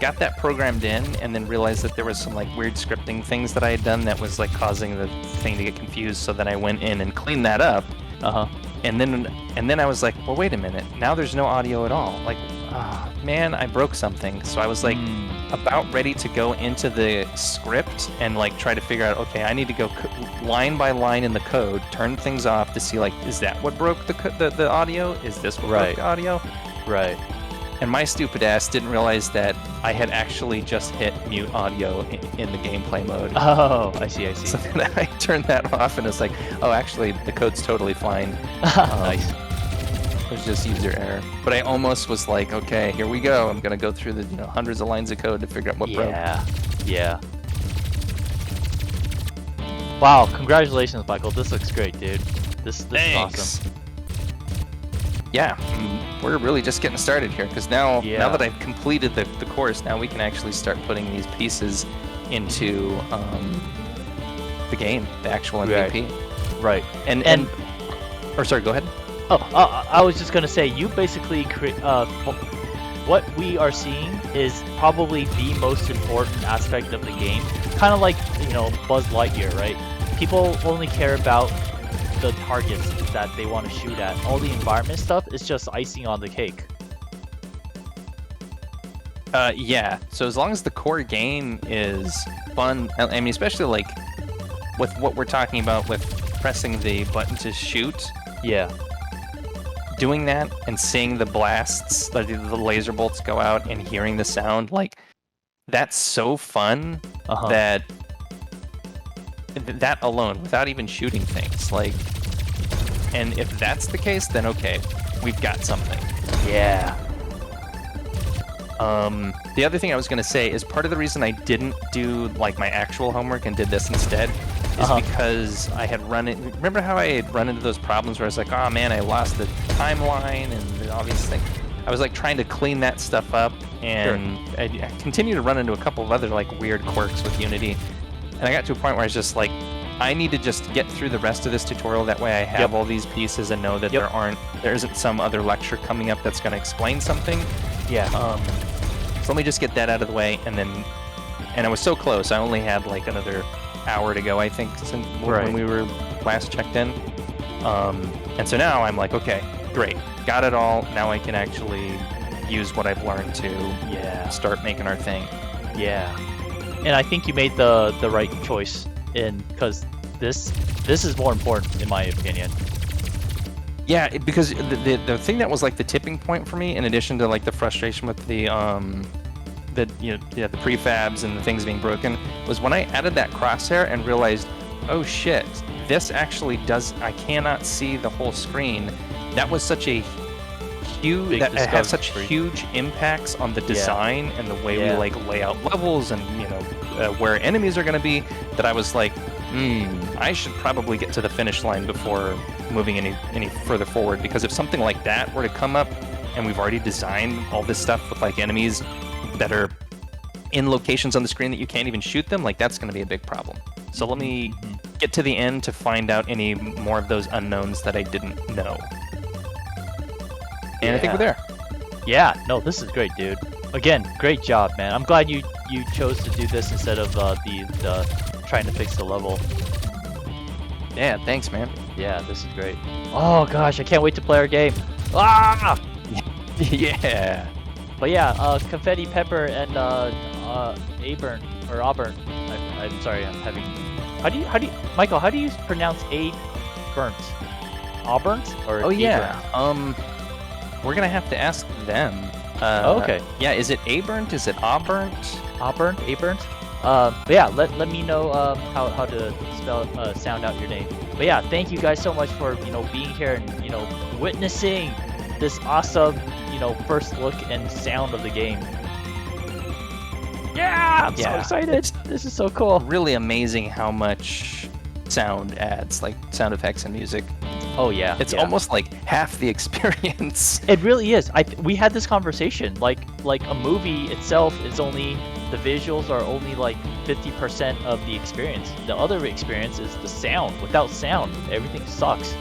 got that programmed in, and then realized that there was some like weird scripting things that I had done that was like causing the thing to get confused. So then I went in and cleaned that up. And then I was like, well, wait a minute. Now there's no audio at all. Like, man, I broke something. So I was like about ready to go into the script and like try to figure out, okay, I need to go line by line in the code, turn things off to see like, is that what broke the audio? Is this what broke the audio? Right. And my stupid ass didn't realize that I had actually just hit mute audio in the gameplay mode. Oh, I see. So then I turned that off, and it's like, oh, actually, the code's totally fine. Nice. It was just user error. But I almost was like, okay, here we go. I'm gonna go through the hundreds of lines of code to figure out what broke. Yeah. Wow, congratulations, Michael. This looks great, dude. This is awesome. Yeah, we're really just getting started here, because now that I've completed the course, now we can actually start putting these pieces into the game, the actual MVP. Right. And or sorry, go ahead. I was just gonna say, you basically what we are seeing is probably the most important aspect of the game. Kind of like Buzz Lightyear, right? People only care about the targets that they want to shoot at. All the environment stuff is just icing on the cake. Yeah. So as long as the core game is fun, I mean, especially like with what we're talking about with pressing the button to shoot. Yeah. Doing that and seeing the blasts, the laser bolts go out, and hearing the sound, like that's so fun that alone, without even shooting things, like. And if that's the case, then okay, we've got something. Yeah. The other thing I was going to say is part of the reason I didn't do like my actual homework and did this instead is because I had remember how I had run into those problems where I was like, oh man, I lost the timeline and all these things. I was like trying to clean that stuff up, and I continue to run into a couple of other like weird quirks with Unity. And I got to a point where I was just like, I need to just get through the rest of this tutorial. That way I have all these pieces and know that there isn't some other lecture coming up that's going to explain something. Yeah. So let me just get that out of the way, and I was so close. I only had like another hour to go, I think, since when we were last checked in. And so now I'm like, okay, great, got it all. Now I can actually use what I've learned to start making our thing. Yeah. And I think you made the right choice. Because this is more important in my opinion. Yeah, because the thing that was like the tipping point for me, in addition to like the frustration with the prefabs and the things being broken, was when I added that crosshair and realized, oh shit, this actually I cannot see the whole screen. That was such a huge, it had such huge impacts on the design and the way we like lay out levels and where enemies are going to be, that I was like, I should probably get to the finish line before moving any further forward, because if something like that were to come up and we've already designed all this stuff with like enemies that are in locations on the screen that you can't even shoot them, like that's going to be a big problem. So let me get to the end to find out any more of those unknowns that I didn't know. And I think we're there. Yeah, no, this is great, dude. Again, great job, man. I'm glad you chose to do this instead of the trying to fix the level. Yeah, thanks, man. Yeah, this is great. Oh gosh, I can't wait to play our game. Ah! Yeah. But yeah, Confetti Pepper and Auburn. I'm sorry, I'm having. How do you Michael? How do you pronounce burnt? Auburn or? Oh yeah. We're gonna have to ask them. Okay. Yeah, is it Aburnt? Is it Auburnt? Aburnt. But yeah, let me know how to sound out your name. But yeah, thank you guys so much for being here and witnessing this awesome, first look and sound of the game. Yeah, I'm so Yeah, excited. it's This is so cool. really amazing how much sound adds, like sound effects and music. Oh yeah, It's yeah. almost like half the experience. It really is. We had this conversation. Like a movie itself is only the visuals are only like 50% of the experience. The other experience is the sound. Without sound, everything sucks.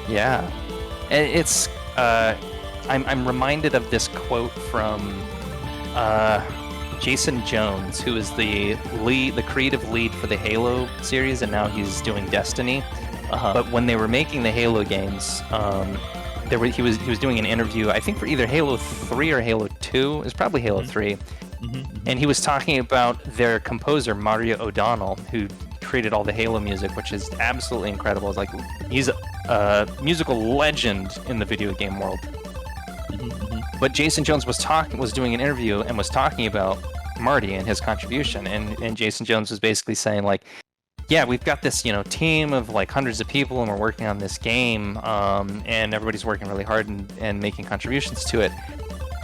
Yeah, and it's I'm reminded of this quote from uh, Jason Jones, who is the creative lead for the Halo series, and now he's doing Destiny. Uh-huh. But when they were making the Halo games, he was doing an interview, I think for either Halo 3 or Halo 2. It was probably Halo Mhm. 3, Mhm. and he was talking about their composer Mario O'Donnell, who created all the Halo music, which is absolutely incredible. It's like he's a musical legend in the video game world. Mhm. Mhm. But Jason Jones was doing an interview and was talking about Marty and his contribution, and Jason Jones was basically saying like, yeah, we've got this team of like hundreds of people, and we're working on this game, and everybody's working really hard and making contributions to it.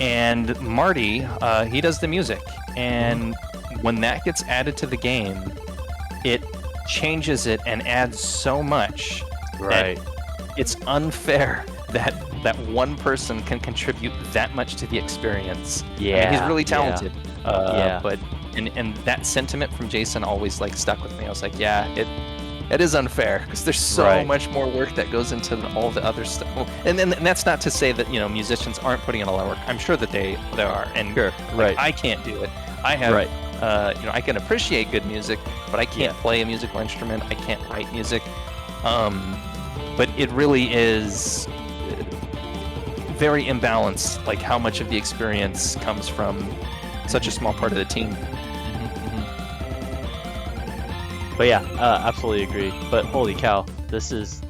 And Marty, he does the music, and when that gets added to the game, it changes it and adds so much Right. that it's unfair that one person can contribute that much to the experience. I mean, he's Yeah. really Yeah. talented, Yeah. but and that sentiment from Jason always like stuck with me. I was like, yeah, it is unfair because there's so Right. much more work that goes into all the other stuff. And that's not to say that musicians aren't putting in a lot of work. I'm sure that they are, and Sure. like, Right. I can't do it. I have Right. I can appreciate good music, but I can't Yeah. play a musical instrument. I can't write music. But it really is very imbalanced, like how much of the experience comes from such a small part of the team. Mhm. Mhm. But yeah, absolutely agree. But holy cow, this is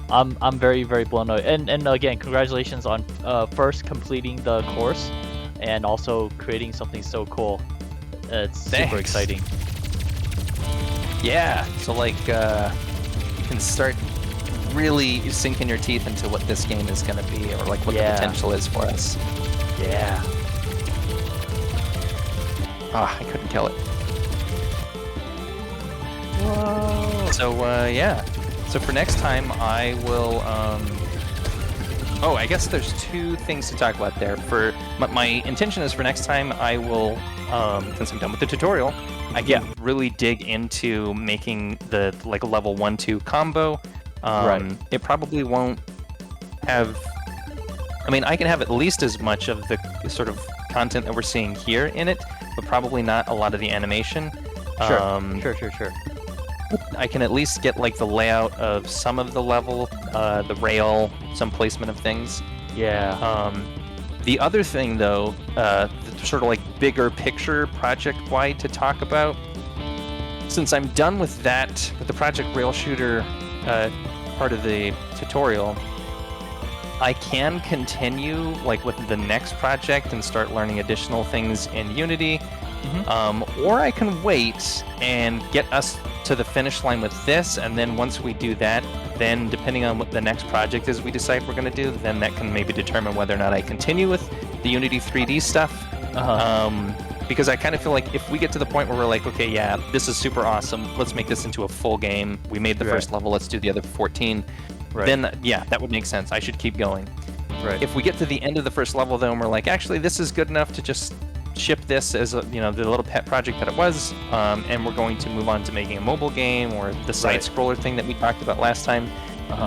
I'm very very blown away. And again, congratulations on first completing the course and also creating something so cool. It's super Thanks. exciting. Yeah, so like you can start really sinking your teeth into what this game is going to be, or like what the Yeah. potential is for us. Yeah. Ah, I couldn't kill it. Whoa. So yeah. So for next time, I will. Oh, I guess there's two things to talk about there. For my intention is for next time, I will, since I'm done with the tutorial, I can really dig into making the like level 1-2 combo. Right. It probably won't have. I mean, I can have at least as much of the sort of content that we're seeing here in it, but probably not a lot of the animation. Sure. Sure. I can at least get like the layout of some of the level, the rail, some placement of things. Yeah. The other thing, though, the sort of like bigger picture project-wide to talk about, since I'm done with that, with the Project Rail Shooter part of the tutorial, I can continue like with the next project and start learning additional things in Unity. Or I can wait and get us to the finish line with this, and then once we do that, then depending on what the next project is we decide we're going to do, then that can maybe determine whether or not I continue with the Unity 3D stuff. Because I kind of feel like if we get to the point where we're like, okay, yeah, this is super awesome, let's make this into a full game. We made the first level, let's do the other 14. Right. Then, yeah, that would make sense. I should keep going. Right. If we get to the end of the first level, though, and we're like, actually, this is good enough to just ship this as a, the little pet project that it was, and we're going to move on to making a mobile game or the side scroller thing that we talked about last time,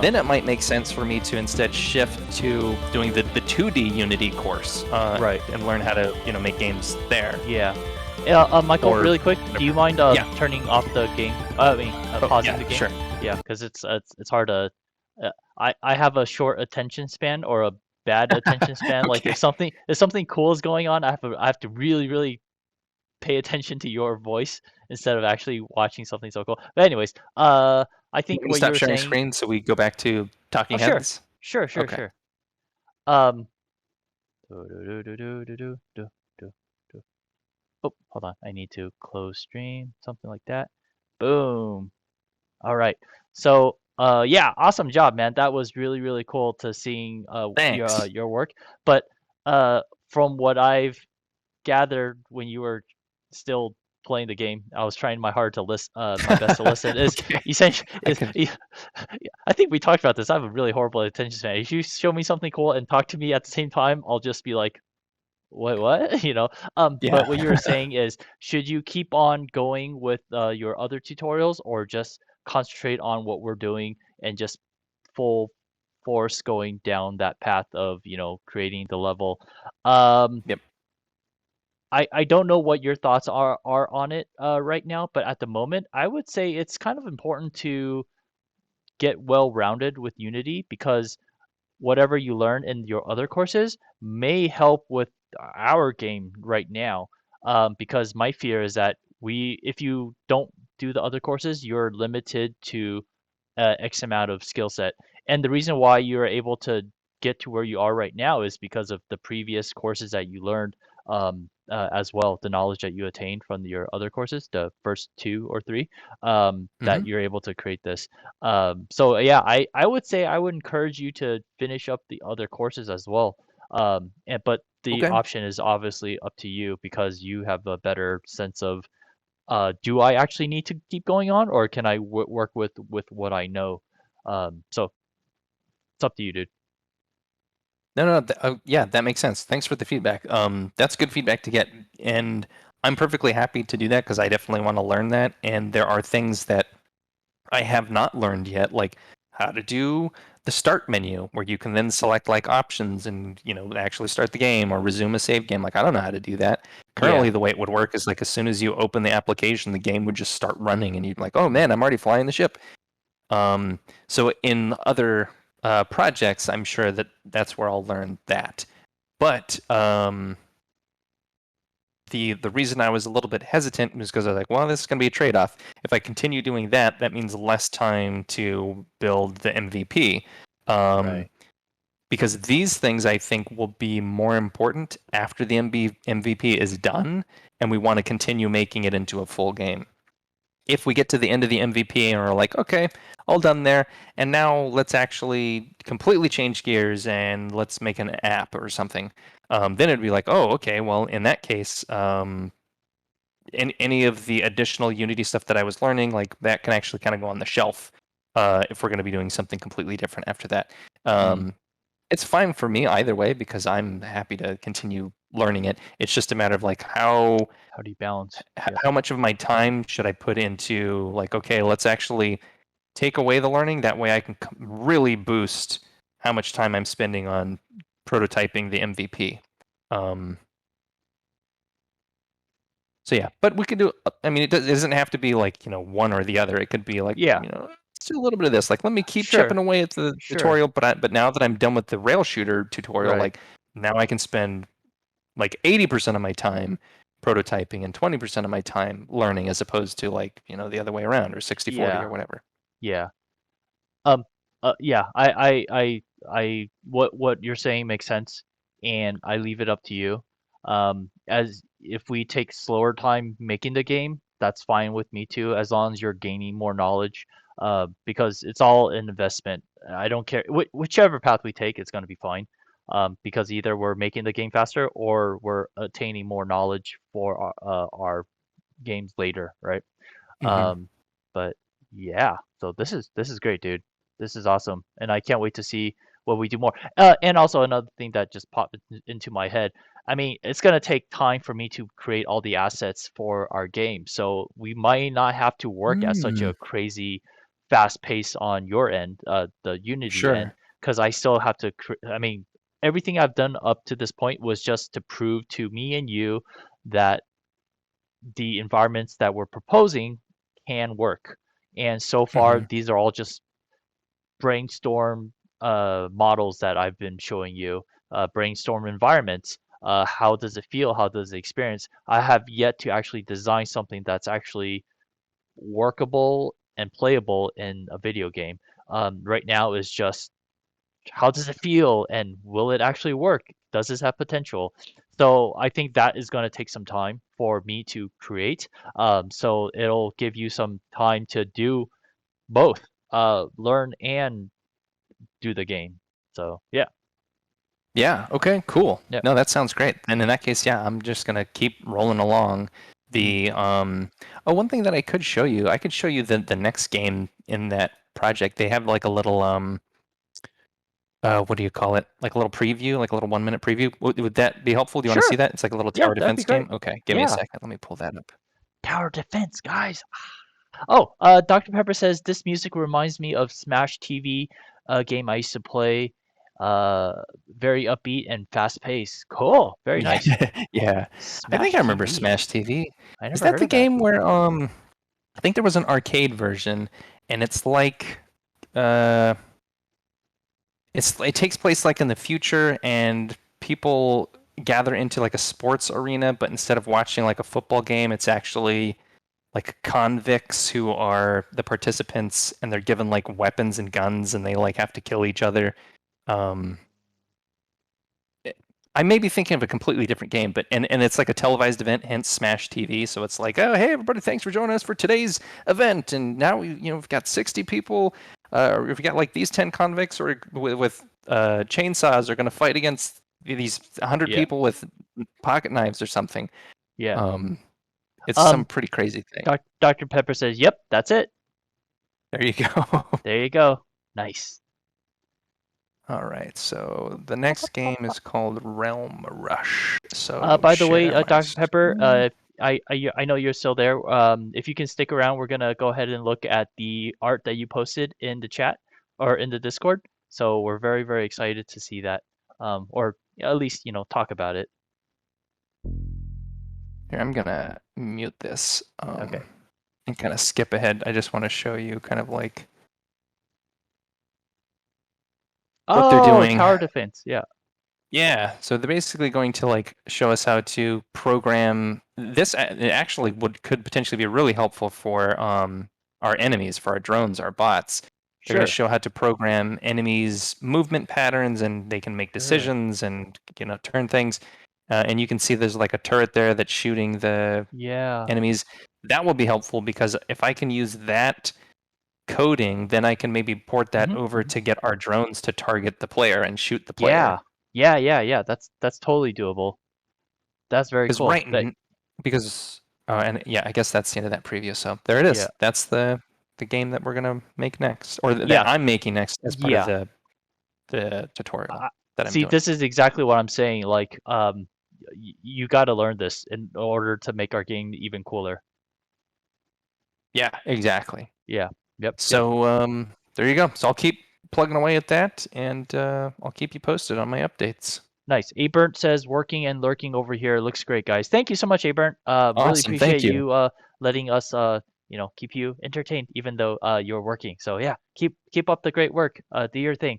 then it might make sense for me to instead shift to doing the 2D Unity course, and learn how to make games there. Yeah. Michael, Or really quick, do you mind turning off the game? Pausing the game. Sure. Yeah, because it's hard to. I have a short attention span or a bad attention span. Like if something cool is going on, I have to really really pay attention to your voice instead of actually watching something so cool. But anyways, I think Can we what you stop were sharing saying. screen so we go back to talking Oh sure, heads? sure. Okay. Sure. Um. do. Oh, hold on. I need to close stream, something like that. Boom. All right. So Yeah, awesome job, man. That was really, really cool to seeing Thanks. your work. But uh, from what I've gathered when you were still playing the game, I was trying my hard to listen, my best to listen. Is Okay, essentially I is can. I think we talked about this. I have a really horrible attention span. If you show me something cool and talk to me at the same time, I'll just be like, what? Yeah. But what you were saying is, should you keep on going with your other tutorials, or just concentrate on what we're doing and just full force going down that path of, creating the level? Um, Yep. I don't know what your thoughts are on it right now, but at the moment, I would say it's kind of important to get well-rounded with Unity, because whatever you learn in your other courses may help with our game right now. Because my fear is that if you don't do the other courses, you're limited to X amount of skill set. And the reason why you're able to get to where you are right now is because of the previous courses that you learned, as well, the knowledge that you attained from your other courses, the first two or three, Hmm. that you're able to create this. So yeah, I would say I would encourage you to finish up the other courses as well. But the Okay. option is obviously up to you, because you have a better sense of, do I actually need to keep going on, or can I work with what I know? So it's up to you, dude. No, no, yeah, that makes sense. Thanks for the feedback. That's good feedback to get, and I'm perfectly happy to do that because I definitely want to learn that. And there are things that I have not learned yet, like how to do the start menu, where you can then select like options and actually start the game or resume a save game. Like I don't know how to do that. Yeah. Currently, the way it would work is like as soon as you open the application, the game would just start running, and you'd be like, oh Mm. man, I'm already flying the ship. So in other projects, I'm sure that that's where I'll learn that. But the reason I was a little bit hesitant was because I was like, well, this is going to be a trade-off. If I continue doing that, that means less time to build the MVP. Um, Right. because these things I think will be more important after the MVP is done, and we want to continue making it into a full game. If we get to the end of the MVP and we're like, okay, all done there, and now let's actually completely change gears and let's make an app or something, then it'd be like, oh, okay, well, in that case, any of the additional Unity stuff that I was learning, like that can actually kind of go on the shelf if we're going to be doing something completely different after that. Mm. Um, it's fine for me either way because I'm happy to continue learning it. It's just a matter of like How do you balance? Yep. how much of my time should I put into like, okay, let's actually take away the learning. That way I can really boost how much time I'm spending on prototyping the MVP. Um, so yeah, but we could do, I mean, it doesn't have to be like, one or the other. It could be like, Yeah. let's do a little bit of this. Like, let me keep chipping Sure. away at the Sure. tutorial, but now that I'm done with the rail shooter tutorial, Right. like now I can spend like 80% of my time prototyping and 20% of my time learning as opposed to like, the other way around or 60/40 Yeah. or whatever. Yeah. Um, yeah, what you're saying makes sense, and I leave it up to you. As if we take slower time making the game, that's fine with me too, as long as you're gaining more knowledge. Because it's all an investment. I don't care whichever path we take, it's going to be fine. Because either we're making the game faster, or we're attaining more knowledge for our games later, right? Hmm. Um, but yeah, so this is great, dude. This is awesome, and I can't wait to see what we do more. And also another thing that just popped into my head. I mean, it's gonna take time for me to create all the assets for our game, so we might not have to work at such Mm, a crazy fast pace on your end, the Unity end, sure. because I still have to. I mean, everything I've done up to this point was just to prove to me and you that the environments that we're proposing can work. And so far, Hmm. these are all just brainstorm models that I've been showing you, brainstorm environments. How does it feel? How does it experience? I have yet to actually design something that's actually workable and playable in a video game. Right now is just, how does it feel, and will it actually work? Does this have potential? So I think that is going to take some time for me to create. So it'll give you some time to do both. learn and do the game. So yeah, Yeah. Okay. Cool. yeah. No, that sounds great. And in that case, yeah, I'm just gonna keep rolling along. Mhm. The oh, one thing that I could show you, I could show you the next game in that project. They have like a little what do you call it? Like a little preview, like a little 1 minute preview. Would that be helpful? Do you want to see Sure. that? It's like a little Yeah, tower that'd be defense great. game. Okay, give me a Yeah. second. Let me pull that up. Tower defense, guys. Oh, Dr. Pepper says this music reminds me of Smash TV, a game I used to play. Very upbeat and fast paced. Cool. Very nice. Yeah, yeah. I think Smash I remember TV. Smash TV. I Is never that heard the of that. game where I think there was an arcade version and it's like uh it takes place like in the future and people gather into like a sports arena, but instead of watching like a football game, it's actually like convicts who are the participants and they're given like weapons and guns and they like have to kill each other. Um, I may be thinking of a completely different game, but and it's like a televised event, hence Smash TV. So it's like, oh hey everybody, thanks for joining us for today's event, and now we've got 60 people. We've got like these 10 convicts or with chainsaws are going to fight against these 100 Yeah. people with pocket knives or something. Yeah. Um, it's some Um, pretty crazy thing. Dr. Pepper says, "Yep, that's it. There you go. There you go. Nice." All right, so the next game is called Realm Rush. So By the way, share my Dr. Pepper, screen. I know you're still there. If you can stick around, we're gonna go ahead and look at the art that you posted in the chat or in the Discord. So we're very, very excited to see that. Or at least, talk about it. Here, I'm gonna mute this Okay. and kind of skip ahead. I just want to show you kind of like what they're Oh, doing. tower defense. Yeah. Yeah, so they're basically going to like show us how to program this. It actually could potentially be really helpful for our enemies, for our drones, our bots. They're going to Sure. show how to program enemies' movement patterns, and they can make Sure. decisions and turn things. And you can see there's like a turret there that's shooting the Yeah. enemies. That will be helpful because if I can use that coding, then I can maybe port that hmm over hmm to get our drones to target the player and shoot the player. Yeah. Yeah. Yeah. Yeah. That's totally doable. That's very Because cool. because and yeah, I guess that's the end of that preview. So there it Yeah. is. That's the game that we're gonna make next, or that Yeah. I'm making next as part of Yeah. the tutorial I, that I'm See, doing. this is exactly what I'm saying. Like, you got to learn this in order to make our game even cooler. Yeah, exactly. Yeah. Yep. Yep. So there you go. So I'll keep plugging away at that, and I'll keep you posted on my updates. Nice. Aburnt says working and lurking over here. Looks great, guys. Thank you so much, Aburnt. Really Awesome. appreciate Thank you. you letting us keep you entertained even though you're working. So yeah, keep up the great work. Do your thing.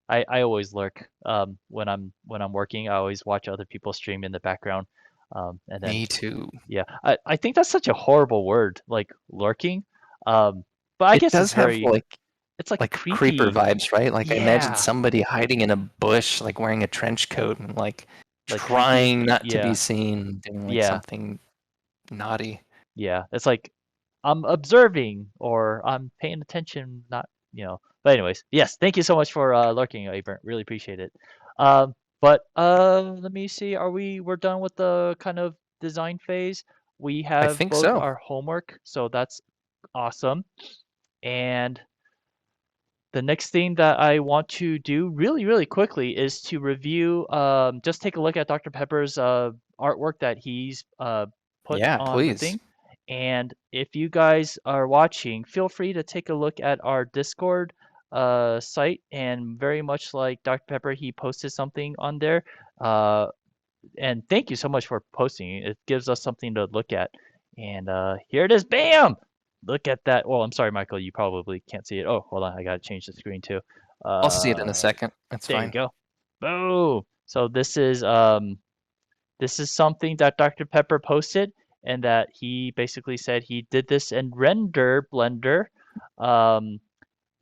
I always lurk when I'm working. I always watch other people stream in the background. And then Me too. yeah, I think that's such a horrible word, like lurking. Um, but I It guess does have it's like like creeper creepy. vibes, right? Like I imagine Yeah, somebody hiding in a bush, like wearing a trench coat and like like creepy. trying not to be Yeah, seen, doing like yeah, something naughty. yeah. It's like I'm observing or I'm paying attention, not. But anyways, yes, thank you so much for lurking, Abram. Really appreciate it. But let me see. We're done with the kind of design phase. We I have think both so. our homework, so that's awesome. And the next thing that I want to do really, really quickly is to review, just take a look at Dr. Pepper's artwork that he's put Yeah, on the please. thing. And if you guys are watching, feel free to take a look at our Discord site. And very much like Dr. Pepper, he posted something on there. Uh, and thank you so much for posting. It gives us something to look at. And here it is. Bam! Look at that. Well, I'm sorry, Michael. You probably can't see it. Oh, hold on. I gotta change the screen too. I'll see it in a Uh, second. That's there you fine. go. Boom. So this is something that Dr. Pepper posted, and that he basically said he did this in Render Blender. Um,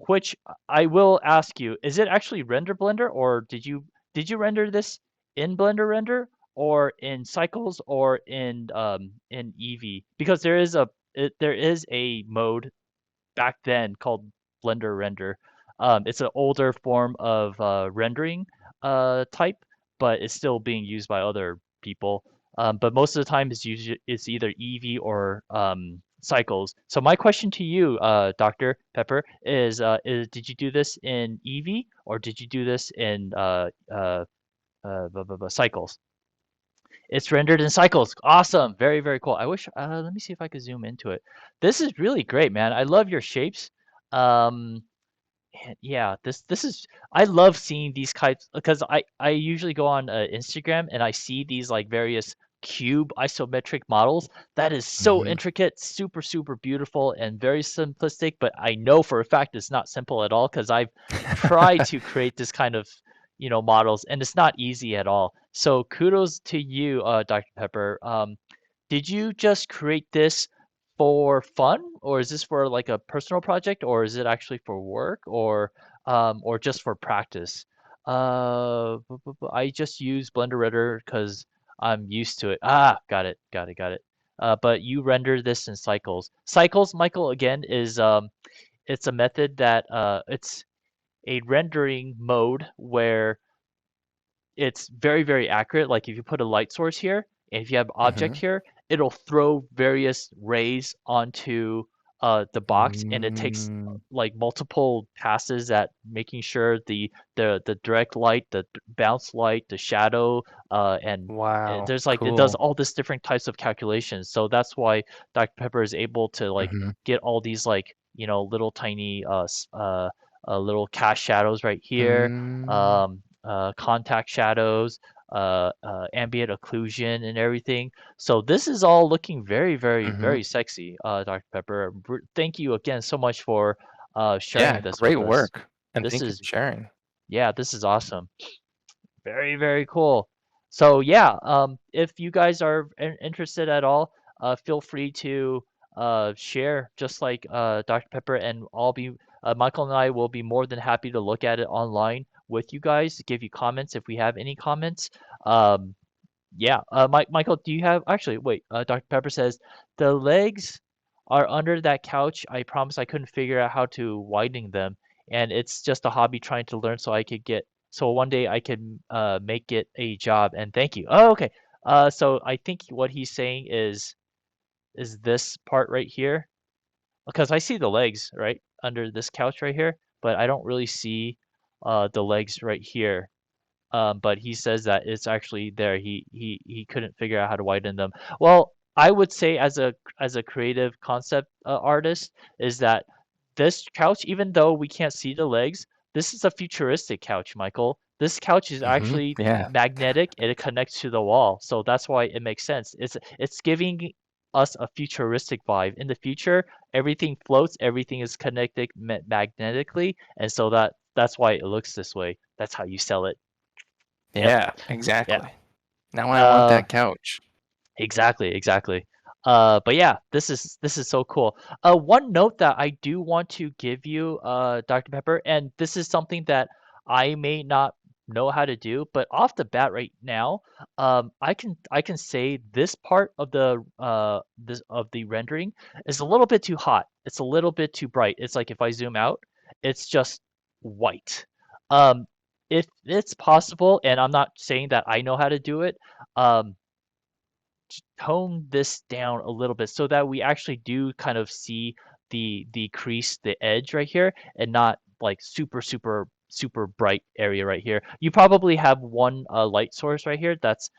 which I will ask you, is it actually Render Blender, or did you render this in Blender Render or in Cycles or in Eevee? Because there is a mode back then called Blender render. It's an older form of rendering type, but it's still being used by other people. But most of the time, it's either Eevee or cycles. So my question to you, Dr. Pepper, is did you do this in Eevee or did you do this in cycles? It's rendered in cycles. Awesome. Very, very cool. I wish, let me see if I could zoom into it. This is really great, man. I love your shapes. Um, and yeah, this is I love seeing these types because I usually go on Instagram and I see these like various cube isometric models. That is so Hmm. intricate, super super beautiful and very simplistic, but I know for a fact it's not simple at all because I've tried to create this kind of, models and it's not easy at all. So kudos to you, Dr. Pepper. Did you just create this for fun, or is this for like a personal project, or is it actually for work, or just for practice? I just use Blender Redder because I'm used to it. Ah, got it, got it, got it. But you render this in cycles. Cycles, Michael, again, is it's a method that it's a rendering mode where it's very, very accurate. Like if you put a light source here, and if you have object Hmm. here, it'll throw various rays onto the box, and it takes Mm, like multiple passes at making sure the direct light, the bounce light, the shadow, and wow, there's like it does cool. all this different types of calculations. So that's why Dr. Pepper is able to like Hmm. get all these like little tiny little cast shadows right here, Mm, contact shadows, ambient occlusion, and everything. So this is all looking very, very, hmm. very sexy, Dr. Pepper. Thank you again so much for sharing Yeah, this great with us. work. And This thank you is, for sharing. yeah, this is awesome. Very, very cool. So yeah, if you guys are interested at all, feel free to share, just like Dr. Pepper, and Michael and I will be more than happy to look at it online with you guys, give you comments if we have any comments. Um, yeah, Michael, do you have actually wait, Dr. Pepper says the legs are under that couch. I promise I couldn't figure out how to widen them, and it's just a hobby trying to learn so one day I can make it a job. And thank you. Oh, okay. So I think what he's saying is this part right here because I see the legs right under this couch right here, but I don't really see the legs right here. But he says that it's actually there. He couldn't figure out how to widen them. Well, I would say as a creative concept artist is that this couch, even though we can't see the legs, this is a futuristic couch, Michael. This couch is Hmm. actually Yeah. magnetic and it connects to the wall, so that's why it makes sense. It's giving us a futuristic vibe. In the future, everything floats, everything is connected magnetically, and so that's why it looks this way. That's how you sell it. Yep. Yeah, Yeah. exactly. Now I want Uh, that couch. exactly, exactly. But yeah, this is so cool. One note that I do want to give you, Dr. Pepper, and this is something that I may not know how to do, but off the bat right now, I can say this part of the rendering is a little bit too hot. It's a little bit too bright. It's like if I zoom out, it's just white. Um, if it's possible, and I'm not saying that I know how to do it, um, tone this down a little bit so that we actually do kind of see the crease, the edge right here, and not like super super super bright area right here. You probably have one light source right here that's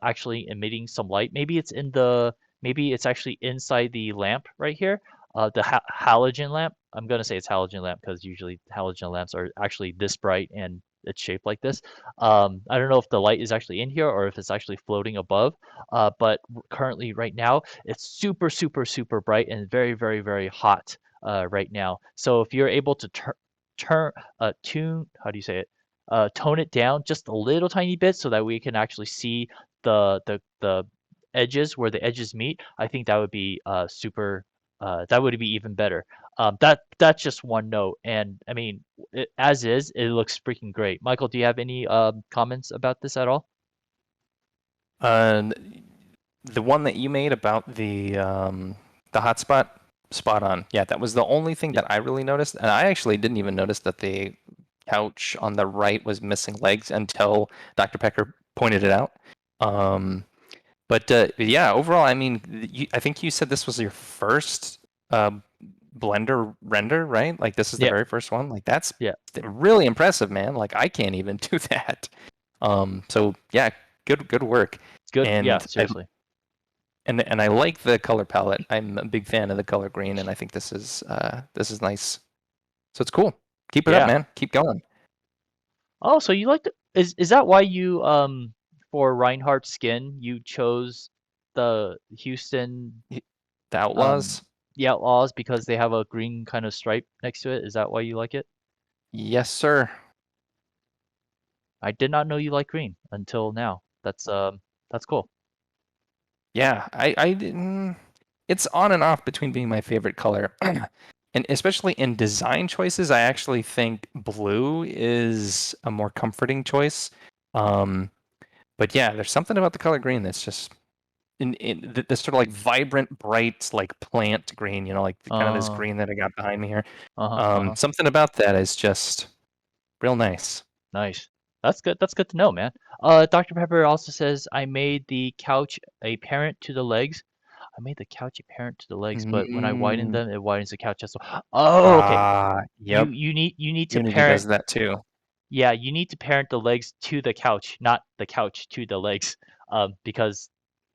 actually emitting some light. Maybe it's actually inside the lamp right here. The halogen lamp. I'm gonna say it's halogen lamp because usually halogen lamps are actually this bright and it's shaped like this. I don't know if the light is actually in here or if it's actually floating above, but currently right now it's super super super bright and very very very hot right now. So if you're able to turn tune how do you say it tone it down just a little tiny bit so that we can actually see the edges where the edges meet, I think that would be super that would be even better. That's just one note, and I mean, as is, it looks freaking great. Michael, do you have any comments about this at all? Uh, the one that you made about the hotspot. spot on. Yeah, that was the only thing Yeah. that I really noticed, and I actually didn't even notice that the couch on the right was missing legs until Dr. Pecker pointed it out. Um, but yeah, overall, I mean, I think you said this was your first uh, Blender render, right? Like this is the Yeah. very first one. Like that's Yeah. really impressive, man. Like I can't even do that. So yeah, good work. Good. Yeah. And I Seriously. and I like the color palette. I'm a big fan of the color green, and I think this is nice. So it's cool. Keep it up, Yeah. man. Keep going. Oh, so you like the is that why you for Reinhardt's skin you chose the Houston Y- The um Outlaws. the Outlaws because they have a green kind of stripe next to it? Is that why you like it? Yes, sir. I did not know you like green until now. That's cool. Yeah, I didn't. It's on and off between being my favorite color. And especially in design choices, I actually think blue is a more comforting choice. Um, but yeah, there's something about the color green that's just in this sort of like vibrant, bright, like plant green, like kind of this Uh green that I got behind me here. uh-huh, uh-huh. Something about that is just real nice. Nice. That's good. That's good to know, man. Dr. Pepper also says I made the couch a parent to the legs. I made the couch apparent to the legs, but when I widen Mm, them, it widens the couch as well. Oh, okay. You yep. you need to Unity does parent. that too. Yeah, you need to parent the legs to the couch, not the couch to the legs. Because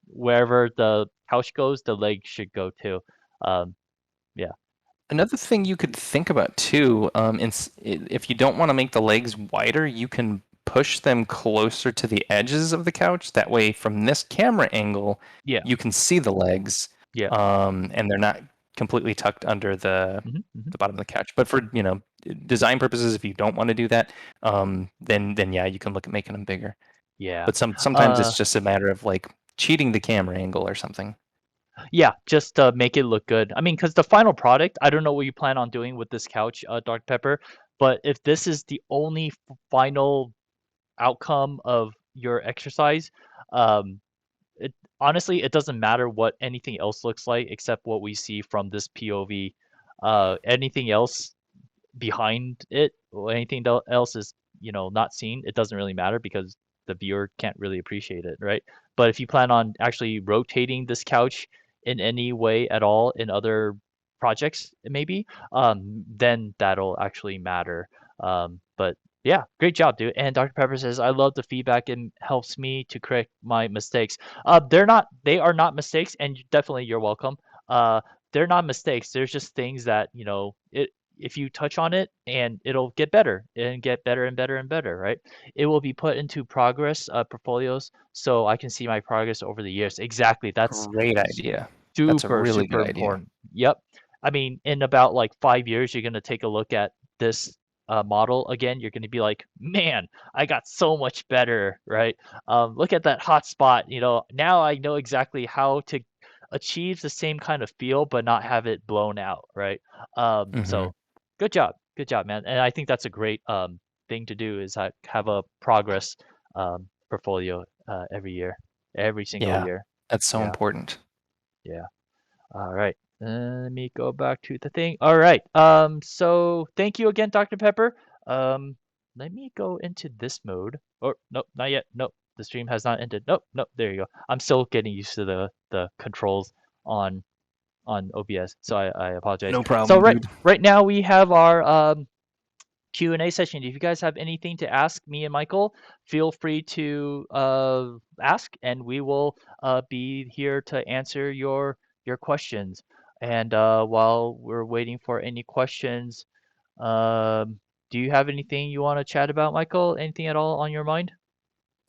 wherever the couch goes, the leg should go too. Yeah. Another thing you could think about too, if you don't want to make the legs wider, you can push them closer to the edges of the couch. That way, from this camera angle, Yeah. you can see the legs, Yeah. and they're not completely tucked under Hmm, hmm. the bottom of the couch. But for design purposes, if you don't want to do that, then yeah, you can look at making them bigger. Yeah. But sometimes it's Uh, just a matter of like cheating the camera angle or something. yeah, just to make it look good. I mean, because the final product, I don't know what you plan on doing with this couch, Dr. Pepper, but if this is the only final outcome of your exercise, um, it honestly it doesn't matter what anything else looks like except what we see from this POV. Anything else behind it or anything else is not seen, it doesn't really matter because the viewer can't really appreciate it, right? But if you plan on actually rotating this couch in any way at all in other projects maybe, then that'll actually matter. But yeah, great job, dude. And Dr. Pepper says I love the feedback, and helps me to correct my mistakes. They are not mistakes, and definitely you're welcome. uh they're not mistakes. There's just things that, if you touch on it, and it'll get better and get better and better and better, right? It will be put into progress portfolios so I can see my progress over the years. Exactly. That's Great idea. That's a super, really good super idea. important. Yep. I mean, in about like 5 years, you're going to take a look at this model again. You're going to be like, man, I got so much better, right? Look at that hot spot. Now I know exactly how to achieve the same kind of feel, but not have it blown out, right? Hmm. So good job, man. And I think that's a great thing to do is have a progress portfolio every year, every single Yeah, year. that's so Yeah, important. yeah. All right. Let me go back to the thing. All right. So thank you again, Dr. Pepper. Um, let me go into this mode. Or nope, not yet. Nope. The stream has not ended. Nope, nope. There you go. I'm still getting used to the controls on OBS, so I apologize. No So problem, right dude. right now we have our Q&A session. If you guys have anything to ask me and Michael, feel free to ask, and we will be here to answer your questions. And while we're waiting for any questions, um, do you have anything you want to chat about, Michael? Anything at all on your mind?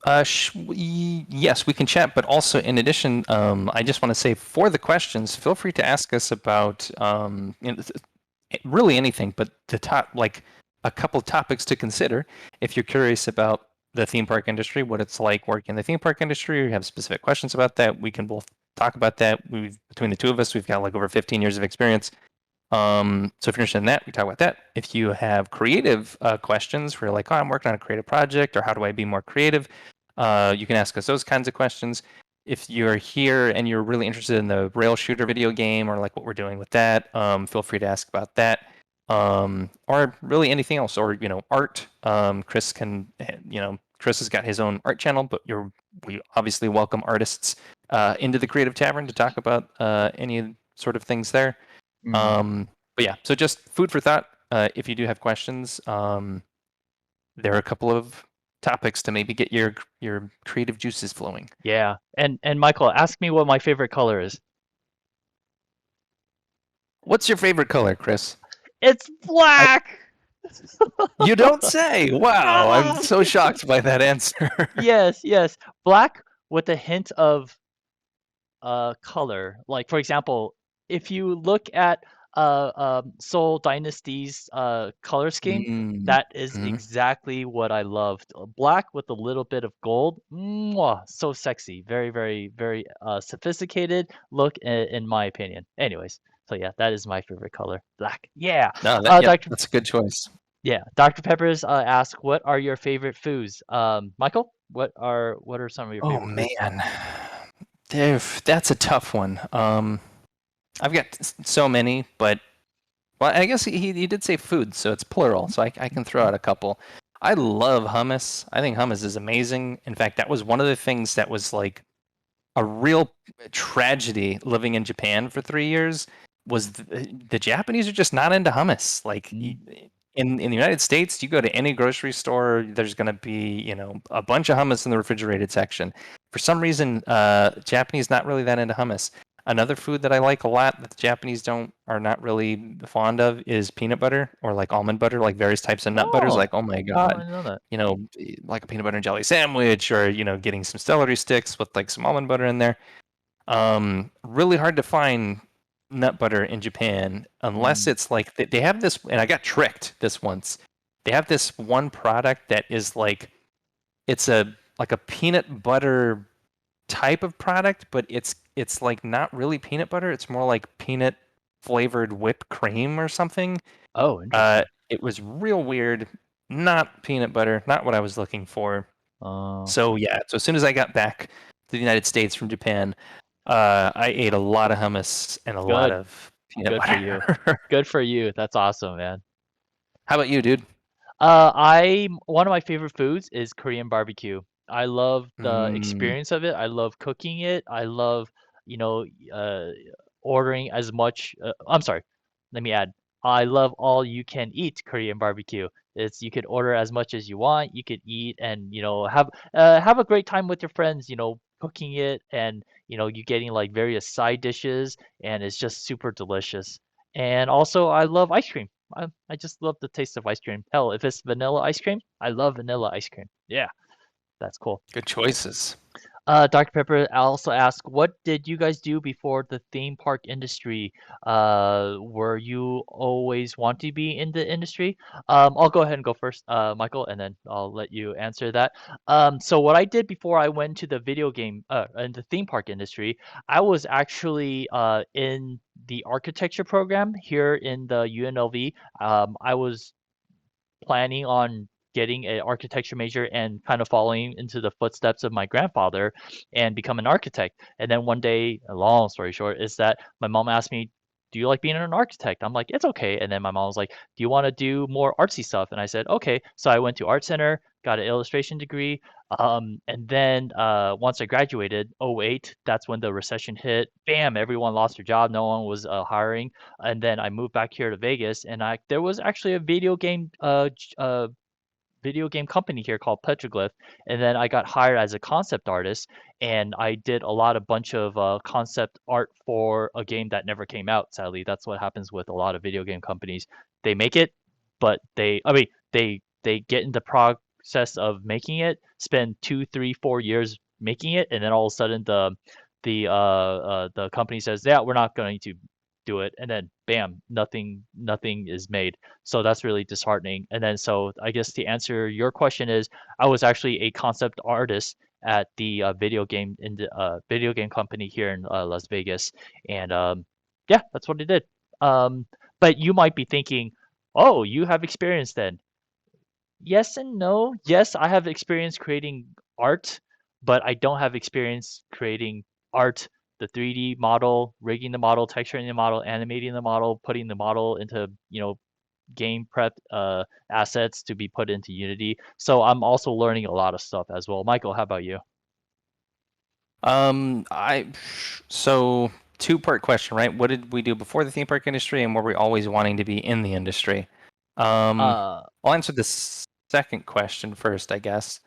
Yes, we can chat, but also in addition, I just want to say for the questions, feel free to ask us about really anything, but the top, like a couple topics to consider if you're curious about the theme park industry, what it's like working in the theme park industry, or you have specific questions about that, we can both talk about that. Between the two of us, we've got like over 15 years of experience. So if you're interested in that, we talk about that. If you have creative questions where you're like, oh, I'm working on a creative project, or how do I be more creative? You can ask us those kinds of questions. if you're here and you're really interested in the rail shooter video game or like what we're doing with that, feel free to ask about that. Or really anything else, or art. Chris can, Chris has got his own art channel, but we obviously welcome artists into the Creative Tavern to talk about any sort of things there. Mm. But yeah, so just food for thought. If you do have questions, there are a couple of topics to maybe get your creative juices flowing. Yeah. And Michael, ask me what my favorite color is. What's your favorite color, Chris? It's I black. You don't say. Wow, I'm Ah! so shocked by that answer. Yes, yes. Black with a hint of color. Like for example, if you look at Seoul Dynasty's color scheme, Mm, that is mhm. exactly what I loved. Black with a little bit of gold. Mwah, so sexy. Very, very, very sophisticated look in my opinion. Anyways, so yeah, that is my favorite color. Black. Yeah. No, that yep, Dr. that's a good choice. Yeah, Dr. Peppers ask, what are your favorite foods? Michael, what are some of your Oh favorite foods? man, that's a tough one. I've got so many, but well, I guess he did say food, so it's plural, so I can throw out a couple. I love hummus. I think hummus is amazing. In fact, that was one of the things that was like a real tragedy living in Japan for 3 years was the Japanese are just not into hummus. Like Mm. in the United States, you go to any grocery store, there's going to be a bunch of hummus in the refrigerated section. For some reason, Japanese not really that into hummus. Another food that I like a lot that the Japanese don't are not really fond of is peanut butter or like almond butter, like various types of nut butters. Oh, Like, oh my oh, I god, didn't know that. like a peanut butter and jelly sandwich, or getting some celery sticks with like some almond butter in there. Really hard to find nut butter in Japan unless Mm. it's like they have this, and I got tricked this once. They have this one product that is like it's a like a peanut butter type of product, but it's like not really peanut butter. It's more like peanut flavored whipped cream or something. Oh, interesting. It was real weird. Not peanut butter, not what I was looking for. Oh, So yeah, so as soon as I got back to the United States from Japan, I ate a lot of hummus and a lot good. of peanut Good for you. butter. Good for you. That's awesome, man. How about you, dude? I one of my favorite foods is Korean barbecue. I love the Mm, experience of it. I love cooking it. I love, you know, uh, ordering as much. I'm sorry, let me add. I love all you can eat Korean barbecue. It's you could order as much as you want. You could eat and have a great time with your friends. Cooking it and you getting like various side dishes and it's just super delicious. And also, I love ice cream. I just love the taste of ice cream. Hell, if it's vanilla ice cream, I love vanilla ice cream. Yeah, that's cool. good choices. Dr. Pepper also asked, what did you guys do before the theme park industry? Were you always want to be in the industry? I'll go ahead and go first, Michael, and then I'll let you answer that. So what I did before I went to the in the theme park industry, I was actually in the architecture program here in the UNLV. I was planning on getting an architecture major and kind of following into the footsteps of my grandfather and become an architect. And then one day, a long story short, is that my mom asked me, "Do you like being an architect?" I'm like, "It's okay." And then my mom was like, "Do you want to do more artsy stuff?" And I said, "Okay." So I went to art center, got an illustration degree. And then once I graduated, '08, that's when the recession hit. Bam, everyone lost their job. No one was hiring. And then I moved back here to Vegas, and there was actually a video game company here called Petroglyph, and then I got hired as a concept artist, and I did a lot of bunch of concept art for a game that never came out. Sadly, that's what happens with a lot of video game companies. They make it, but I mean, they get in the process of making it, spend 2, 3, 4 years making it, and then all of a sudden the company says, yeah, we're not going to do it, and then bam, nothing is made. So that's really disheartening. And then so I guess to answer your question is I was actually a concept artist at the video game company here in Las Vegas, and yeah, that's what I did. Um, but you might be thinking, oh, you have experience then. Yes and no. Yes, I have experience creating art, but I don't have experience creating art, the 3D model, rigging the model, texturing the model, animating the model, putting the model into, game prep assets to be put into Unity. So I'm also learning a lot of stuff as well. Michael, how about you? I so two-part question, right? What did we do before the theme park industry, and were we always wanting to be in the industry? Um, Uh, I'll answer the second question first, I guess.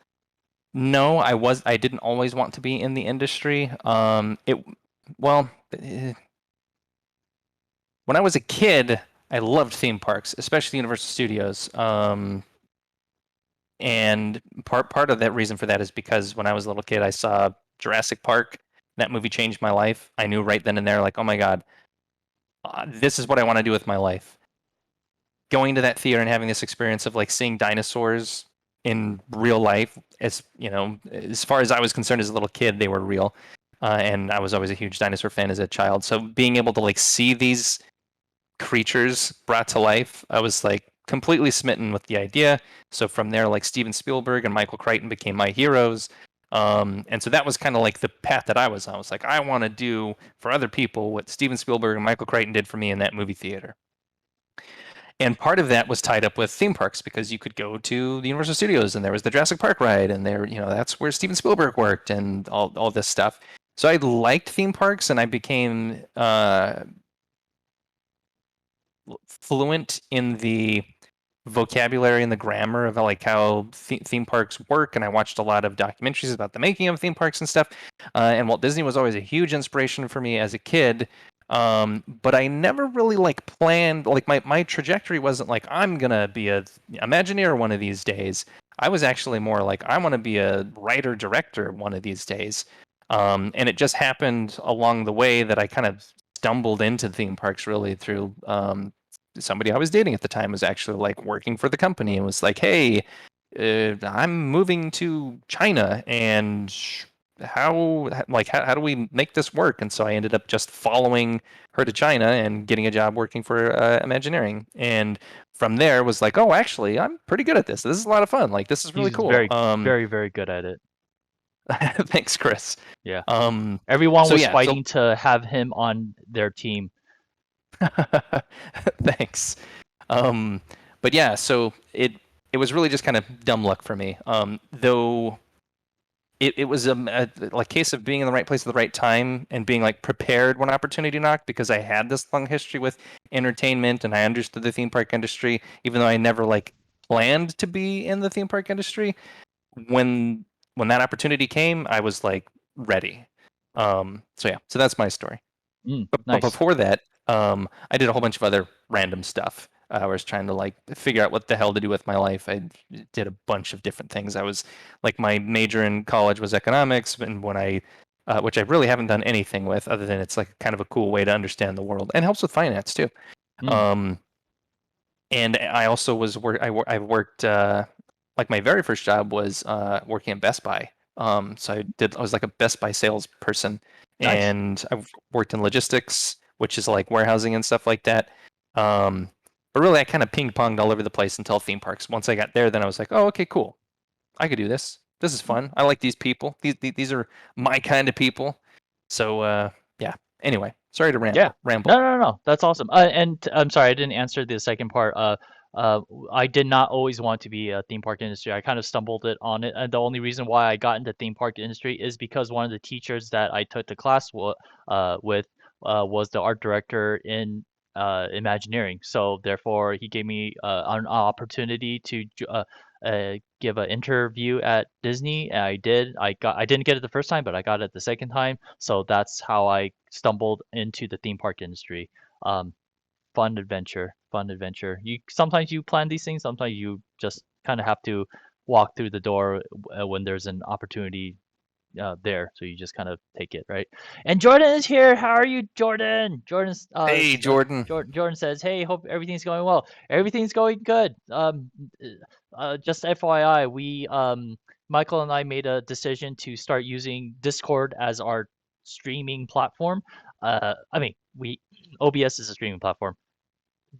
No, I didn't always want to be in the industry. Well, when I was a kid, I loved theme parks, especially Universal Studios. And part of that reason for that is because when I was a little kid, I saw Jurassic Park. That movie changed my life. I knew right then and there, like, oh my god, this is what I want to do with my life. Going to that theater and having this experience of like seeing dinosaurs in real life, as you know, as far as I was concerned as a little kid, they were real. And I was always a huge dinosaur fan as a child. So being able to like see these creatures brought to life, I was like completely smitten with the idea. So from there, like Steven Spielberg and Michael Crichton became my heroes. And so that was kind of like the path that I was on. I was like, I want to do for other people what Steven Spielberg and Michael Crichton did for me in that movie theater. And part of that was tied up with theme parks because you could go to the Universal Studios and there was the Jurassic Park ride and there, that's where Steven Spielberg worked and all this stuff. So I liked theme parks and I became fluent in the vocabulary and the grammar of like how theme parks work, and I watched a lot of documentaries about the making of theme parks and stuff. And Walt Disney was always a huge inspiration for me as a kid. But I never really like planned like my trajectory wasn't like I'm gonna be a Imagineer one of these days. I was actually more like I want to be a writer director one of these days. And it just happened along the way that I kind of stumbled into theme parks really through somebody I was dating at the time was actually like working for the company and was like, "Hey, I'm moving to China, and how do we make this work?" And so I ended up just following her to China and getting a job working for Imagineering. And from there was like, "Oh, actually, I'm pretty good at this. This is a lot of fun. Like, this is really he's cool." very, very, very good at it. Thanks, Chris. Yeah. Um, Everyone so was yeah, so fighting to have him on their team. thanks. Um, but yeah, so it was really just kind of dumb luck for me. Though it was a like case of being in the right place at the right time and being like prepared when opportunity knocked because I had this long history with entertainment and I understood the theme park industry, even though I never like planned to be in the theme park industry. When when that opportunity came, I was like ready. So yeah, so that's my story. But Nice. before that, I did a whole bunch of other random stuff. I was trying to like figure out what the hell to do with my life. I did a bunch of different things. I was like my major in college was economics, and when which I really haven't done anything with, other than it's like kind of a cool way to understand the world and helps with finance too. Mm, Um, and I also was work. I worked like my very first job was working at Best Buy. So I was like a Best Buy salesperson, nice. and I've worked in logistics, which is like warehousing and stuff like that. Um, but really, I kind of ping ponged all over the place until theme parks. Once I got there, then I was like, oh, okay, cool. I could do this. This is fun. I like these people. These are my kind of people. So yeah. Anyway, sorry to Yeah. ramble. No, Ramble. no, no, no. That's awesome. I'm sorry, I didn't answer the second part. Uh, I did not always want to be a theme park industry. I kind of stumbled it on it, and the only reason why I got into theme park industry is because one of the teachers that I took the class with was the art director in Imagineering. So therefore, he gave me an opportunity to give an interview at Disney, and I did. I didn't get it the first time, but I got it the second time. So that's how I stumbled into the theme park industry. Um, Fun adventure, fun adventure. You sometimes you plan these things, sometimes you just kind of have to walk through the door when there's an opportunity there. So you just kind of take it, right? And Jordan is here. How are you, Jordan? Hey, Jordan. Jordan says, "Hey, hope everything's going well. Everything's going good. Just FYI, we Michael and I made a decision to start using Discord as our streaming platform. I mean, we OBS is a streaming platform.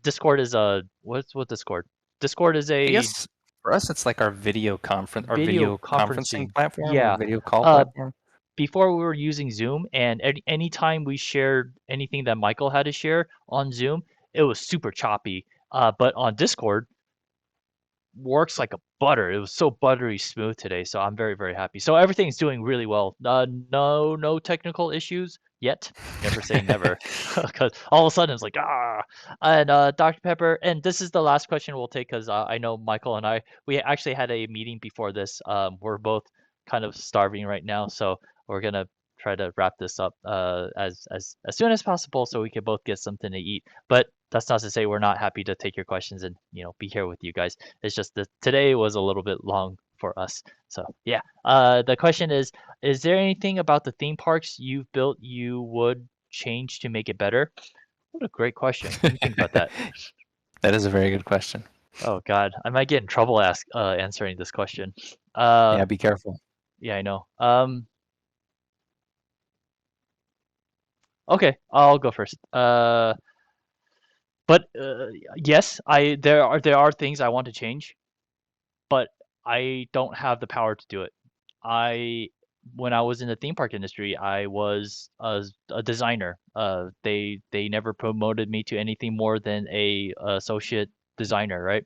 Discord is a what's what Discord? Discord is I a guess. For us, it's like our Video video conferencing conferencing. platform or Yeah. video call Uh, platform. Before we were using Zoom, and anytime we shared anything that Michael had to share on Zoom, it was super choppy. But on Discord, works like a butter. It was so buttery smooth today, so I'm very, very happy. So everything's doing really well. No technical issues yet. Never say never, because all of a sudden it's like ah. And Dr. Pepper, and this is the last question we'll take because I know Michael and I we actually had a meeting before this. We're both kind of starving right now, so we're gonna try to wrap this up as soon as possible so we can both get something to eat. But that's not to say we're not happy to take your questions and be here with you guys. It's just that today was a little bit long for us. So yeah. The question is there anything about the theme parks you've built you would change to make it better? What a great question. Let me think about that. That is a very good question. Oh God, I might get in trouble answering this question. Uh, Yeah, be careful. yeah, I know. Okay, I'll go first. But yes, I there are things I want to change, but I don't have the power to do it. I When I was in the theme park industry, I was a designer. They never promoted me to anything more than a associate designer, right?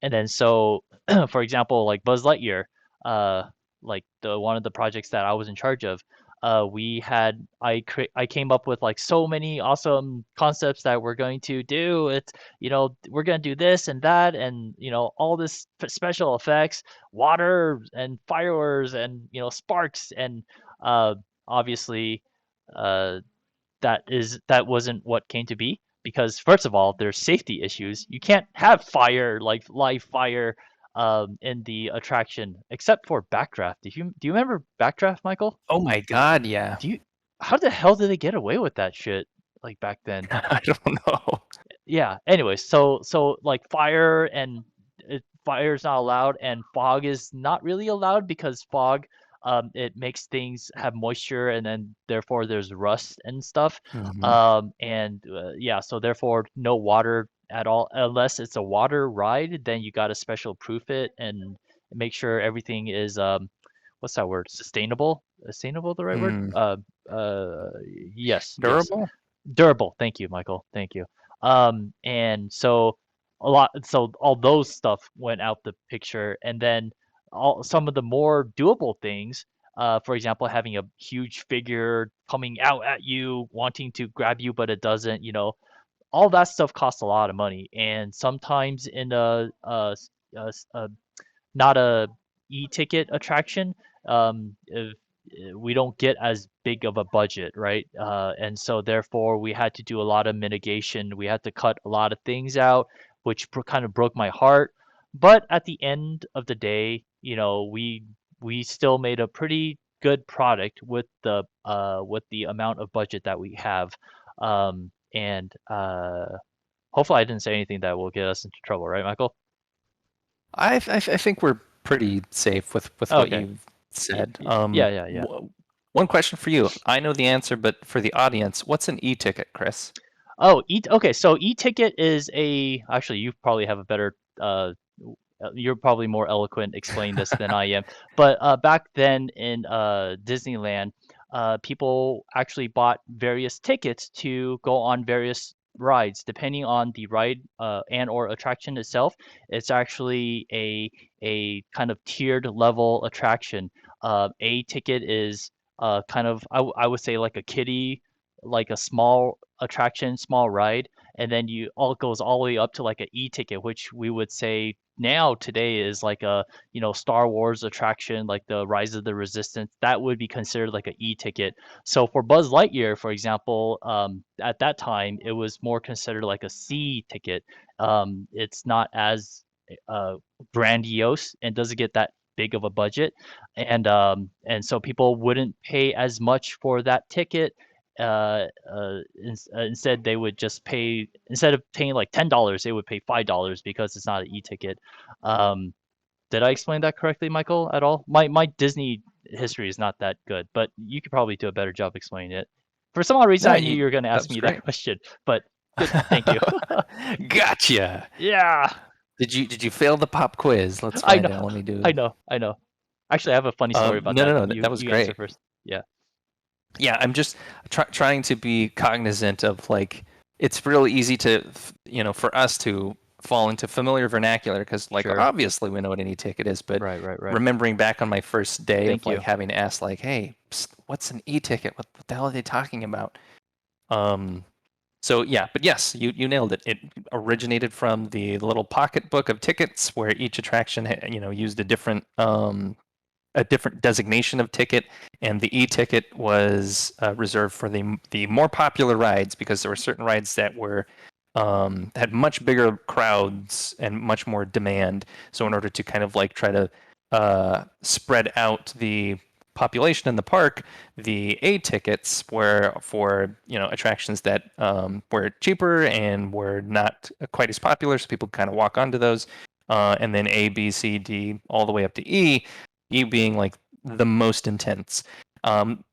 And then so, for example, like Buzz Lightyear, uh, like the one of the projects that I was in charge of, I came up with like so many awesome concepts that we're going to do. We're going to do this and that, and all this special effects, water and fireworks, and sparks, and uh, obviously, uh, that wasn't what came to be because first of all there's safety issues. You can't have fire, like live fire, in the attraction except for backdraft. Do you remember backdraft, Michael? Oh my God, yeah. Do you How the hell did they get away with that shit like back then? I don't know. Yeah, anyways, so like fire and fire is not allowed, and fog is not really allowed because fog, it makes things have moisture, and then therefore there's rust and stuff. Hmm. And yeah, so therefore no water at all unless it's a water ride. Then you got to special proof it and make sure everything is what's that word, sustainable, the right word? Hmm. Yes. Durable? Durable. Thank you, Michael. Thank you. And so all those stuff went out the picture, and then some of the more doable things, for example, having a huge figure coming out at you, wanting to grab you, but it doesn't, all that stuff costs a lot of money, and sometimes in a not a e-ticket attraction, if we don't get as big of a budget, right? And so therefore we had to do a lot of mitigation. We had to cut a lot of things out, which kind of broke my heart. But at the end of the day, we still made a pretty good product with the amount of budget that we have. And hopefully I didn't say anything that will get us into trouble, right, Michael? I think we're pretty safe with what Okay. you've said. Yeah. One question for you. I know the answer, but for the audience, what's an e-ticket, Chris? Oh, okay. So e-ticket is actually you probably have a better you're probably more eloquent explaining this than I am. But back then in Disneyland, people actually bought various tickets to go on various rides, depending on the ride and or attraction itself. It's actually a kind of tiered level attraction. A ticket is kind of I would say like a kiddie, like a small attraction, small ride, and then you all goes all the way up to like an e-ticket, which we would say now today is like a Star Wars attraction, like the Rise of the Resistance. That would be considered like an e-ticket. So for Buzz Lightyear, for example, at that time it was more considered like a C ticket. It's not as uh, grandiose and doesn't get that big of a budget, and so people wouldn't pay as much for that ticket. Instead they would just pay, instead of paying like $10, they would pay $5 because it's not an e-ticket. Um, did I explain that correctly, Michael, at all? My Disney history is not that good, but you could probably do a better job explaining it. For some odd reason, No, I knew you were going to that ask was me that great. question, but good. Thank you. Gotcha. Yeah. Did you fail the pop quiz? Let's I know, find out. Let me do. I know, I know. Actually, I have a funny story about No, that. no, no. That, You that was you answer great. first. Yeah, Yeah, I'm just trying to be cognizant of like it's really easy to for us to fall into familiar vernacular because like sure. obviously we know what an e-ticket is, but Right, right, right. remembering back on my first day of Thank like you. having to ask like, hey, psst, what's an e-ticket? What the hell are they talking about? Um, so yeah, but yes, you nailed it. It originated from the little pocketbook of tickets where each attraction used a different designation of ticket, and the e-ticket was reserved for the more popular rides because there were certain rides that were had much bigger crowds and much more demand. So in order to kind of like try to spread out the population in the park, the A tickets were for attractions that were cheaper and were not quite as popular, so people kind of walk onto those. And then A, B, C, D, all the way up to E, E being like the most intense. Um,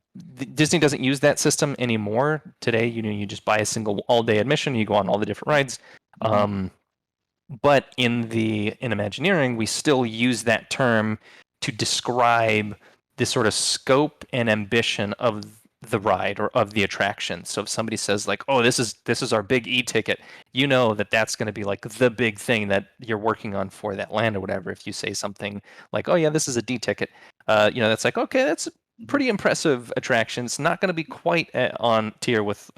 Disney doesn't use that system anymore. Today, you just buy a single all-day admission, you go on all the different rides. Hmm. Um, but in Imagineering, we still use that term to describe the sort of scope and ambition of the ride or of the attraction. So if somebody says like, "Oh, this is our big e-ticket," you know that that's going to be like the big thing that you're working on for that land or whatever. If you say something like, "Oh yeah, this is a D ticket," that's like, okay, that's a Hmm. pretty impressive attraction. It's not going to be quite on tier with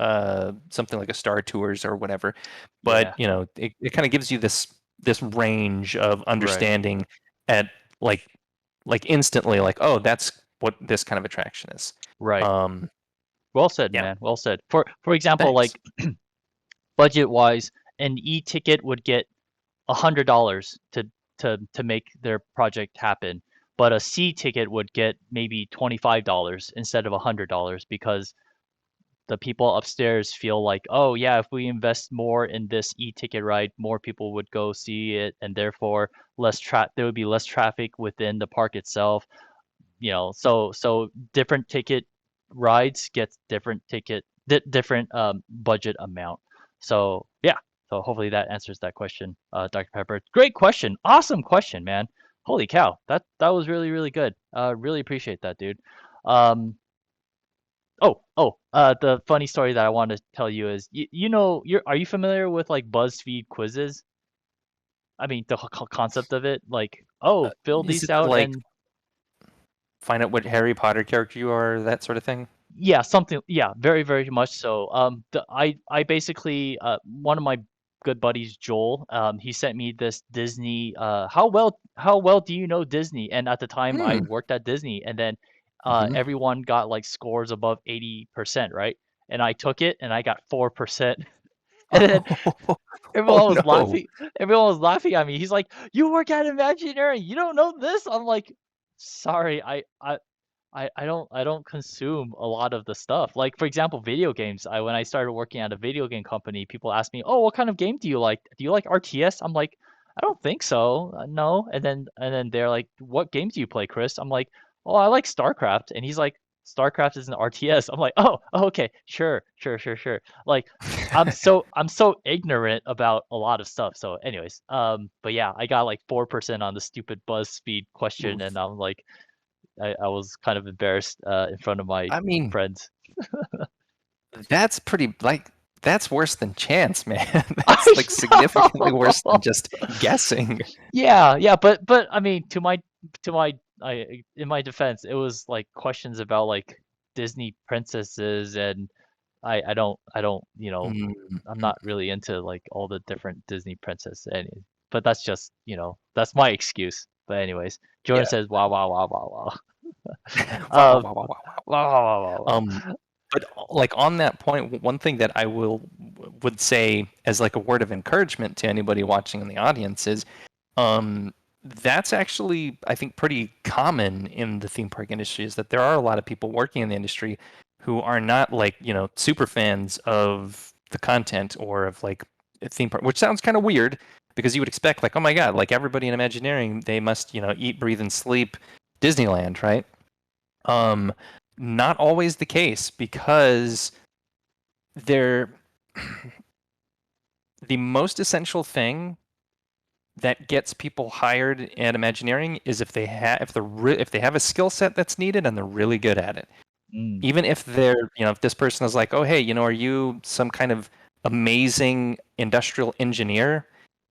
something like a Star Tours or whatever, but Yeah, it kind of gives you this range of right, understanding at like instantly like, oh, that's what this kind of attraction is. right. um Well said, yeah, man. Well said. For example, thanks. like budget wise, an e-ticket would get $100 to make their project happen, but a C ticket would get maybe $25 instead of $100 because the people upstairs feel like, oh yeah, if we invest more in this e-ticket ride, more people would go see it, and therefore there would be less traffic within the park itself. So different ticket rides gets different budget amount. So yeah, so hopefully that answers that question, Dr. Pepper. Great question, awesome question, man. Holy cow, that was really really good. Really appreciate that, dude. The funny story that I want to tell you is, are you familiar with like BuzzFeed quizzes? I mean, the concept of it, like, oh, fill Is these it out like and find out what Harry Potter character you are, that sort of thing? yeah, something, yeah, very, very much so. I basically, one of my good buddies, Joel, he sent me this Disney. How well do you know Disney? And at the time, I Hmm. worked at Disney, and then, Hmm. everyone got like scores above 80%, right? And I took it, and I got 4%, and then Oh, oh everyone was no. laughing. Everyone was laughing at me. He's like, "You work at Imagineering, you don't know this?" I'm like, "Sorry, I don't consume a lot of the stuff. Like for example, video games. When I started working at a video game company, people ask me, "Oh, what kind of game do you like? Do you like RTS?" I'm like, "I don't think so. No." And then they're like, "What games do you play, Chris?" I'm like, "Oh, I like StarCraft." And he's like, "StarCraft is an RTS." I'm like, "Oh, okay, sure, sure, sure, sure." Like I'm so ignorant about a lot of stuff. So anyways, but yeah, I got like 4% on the stupid BuzzFeed question, and Oof. I'm like, I was kind of embarrassed in front of my I mean, friends. that's pretty like that's worse than chance, man. That's I like significantly worse than know. just guessing. Yeah, yeah, but I mean, in my defense, it was like questions about like Disney princesses, and I don't, Mm, I'm mm, not really into like all the different Disney princess, but that's just, that's my excuse. But anyways, Jordan yeah. says, wow, wow, wow, wow, Wow, wow, wow. wow, wow, wow, wow. Wow, wow, wow, wow, wow. Um, but like on that point, one thing that I would say as like a word of encouragement to anybody watching in the audience is, that's actually I think pretty common in the theme park industry is that there are a lot of people working in the industry who are not like super fans of the content or of like a theme park, which sounds kind of weird because you would expect like, oh my god, like everybody in Imagineering, they must eat, breathe, and sleep Disneyland, right? Um, Not always the case because they're the most essential thing that gets people hired at Imagineering is if they have if they have a skill set that's needed and they're really good at it. Mm, Even if they're, if this person is like, oh, hey, are you some kind of amazing industrial engineer?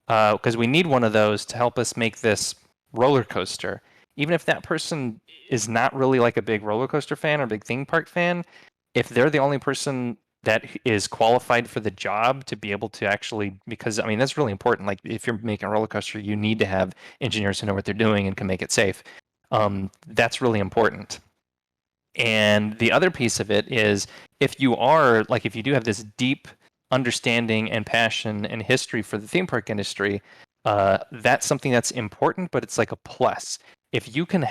Because we need one of those to help us make this roller coaster. Even if that person is not really like a big roller coaster fan or big theme park fan, if they're the only person that is qualified for the job to be able to actually, because I mean, that's really important. Like if you're making a roller coaster, you need to have engineers who know what they're doing and can make it safe. That's really important. And the other piece of it is if you are like if you do have this deep understanding and passion and history for the theme park industry, that's something that's important, but it's like a plus. If you can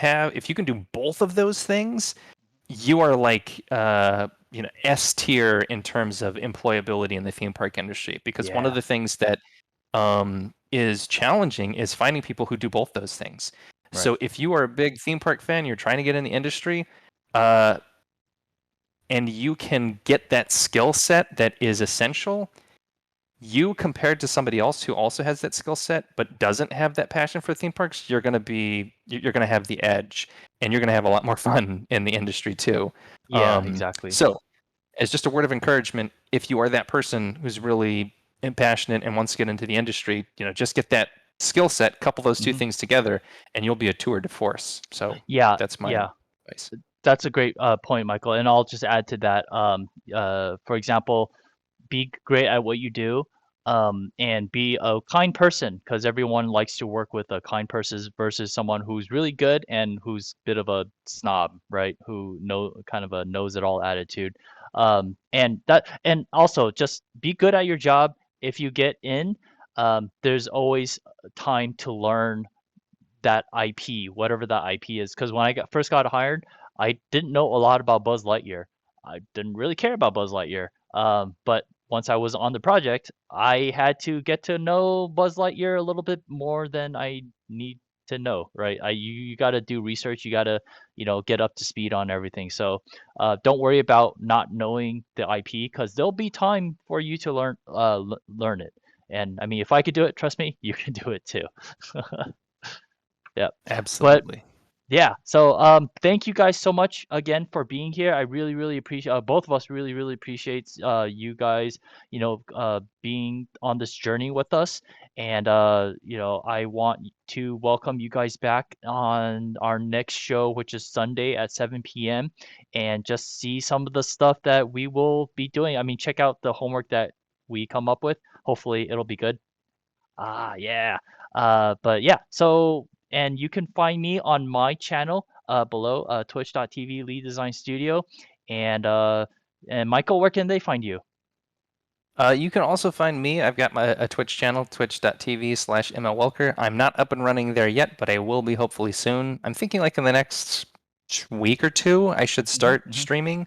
do both of those things, you are like S tier in terms of employability in the theme park industry. Because one of yeah, the things that is challenging is finding people who do both those things. right. So if you are a big theme park fan, you're trying to get in the industry, uh, and you can get that skill set that is essential, you compared to somebody else who also has that skill set but doesn't have that passion for theme parks, you're going to have the edge, and you're going to have a lot more fun in the industry too. Yeah, exactly. So as just a word of encouragement, if you are that person who's really passionate and wants to get into the industry, just get that skill set, couple those two Hmm. things together, and you'll be a tour de force. So Yeah, that's my yeah. advice. That's a great point, Michael. And I'll just add to that. For example, be great at what you do, and be a kind person, because everyone likes to work with a kind person versus someone who's really good and who's a bit of a snob, right? Who kind of a knows it all attitude. And also just be good at your job. If you get in, there's always time to learn that IP, whatever that IP is. Because when first got hired, I didn't know a lot about Buzz Lightyear. I didn't really care about Buzz Lightyear. But once I was on the project, I had to get to know Buzz Lightyear a little bit more than I need to know, right? You got to do research. You got to, get up to speed on everything. So don't worry about not knowing the IP, because there'll be time for you to learn it. And I mean, if I could do it, trust me, you can do it too. Yeah. But Absolutely. yeah, so thank you guys so much again for being here. I really, really appreciate both of us really, really appreciate you guys, being on this journey with us. And I want to welcome you guys back on our next show, which is Sunday at 7 p.m. and just see some of the stuff that we will be doing. I mean, check out the homework that we come up with. Hopefully, it'll be good. Ah, yeah. But yeah, so, and you can find me on my channel below, twitch.tv Lead Design Studio. And and Michael, where can they find you? You can also find me. I've got a Twitch channel, twitch.tv/mlwelker. I'm not up and running there yet, but I will be hopefully soon. I'm thinking like in the next week or two, I should Hmm. start Hmm. streaming.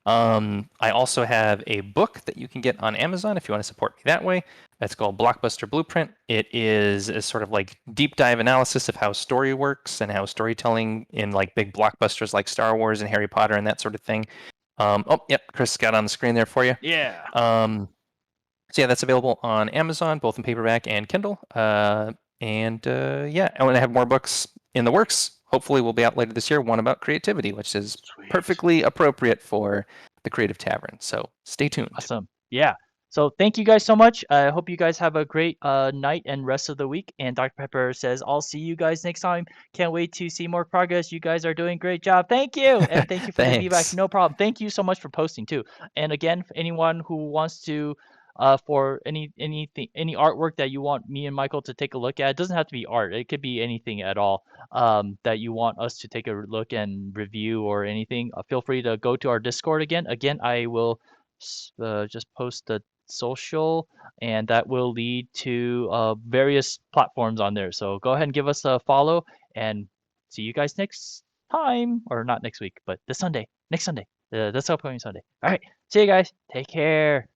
I also have a book that you can get on Amazon if you want to support me that way. That's called Blockbuster Blueprint. It is a sort of like deep dive analysis of how story works and how storytelling in like big blockbusters like Star Wars and Harry Potter and that sort of thing. Oh, yep, Chris got on the screen there for you. Yeah. Um, so yeah, that's available on Amazon, both in paperback and Kindle. Yeah, and when I have more books in the works, hopefully will be out later this year. One about creativity, which is Sweet. perfectly appropriate for the Creative Tavern. So stay tuned. Awesome. Yeah. So thank you guys so much. I hope you guys have a great night and rest of the week. And Dr. Pepper says, I'll see you guys next time. Can't wait to see more progress. You guys are doing a great job. Thank you. And thank you for the feedback. Thanks. No problem. Thank you so much for posting too. And again, for anyone who wants to, for any artwork that you want me and Michael to take a look at, it doesn't have to be art. It could be anything at all, that you want us to take a look and review or anything. Feel free to go to our Discord again. Again, I will just post the social, and that will lead to various platforms on there. So go ahead and give us a follow, and see you guys next time, or not next week, but this Sunday, next Sunday, this upcoming Sunday. All right, see you guys. Take care.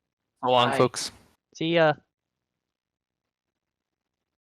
So long, Bye. folks. See ya.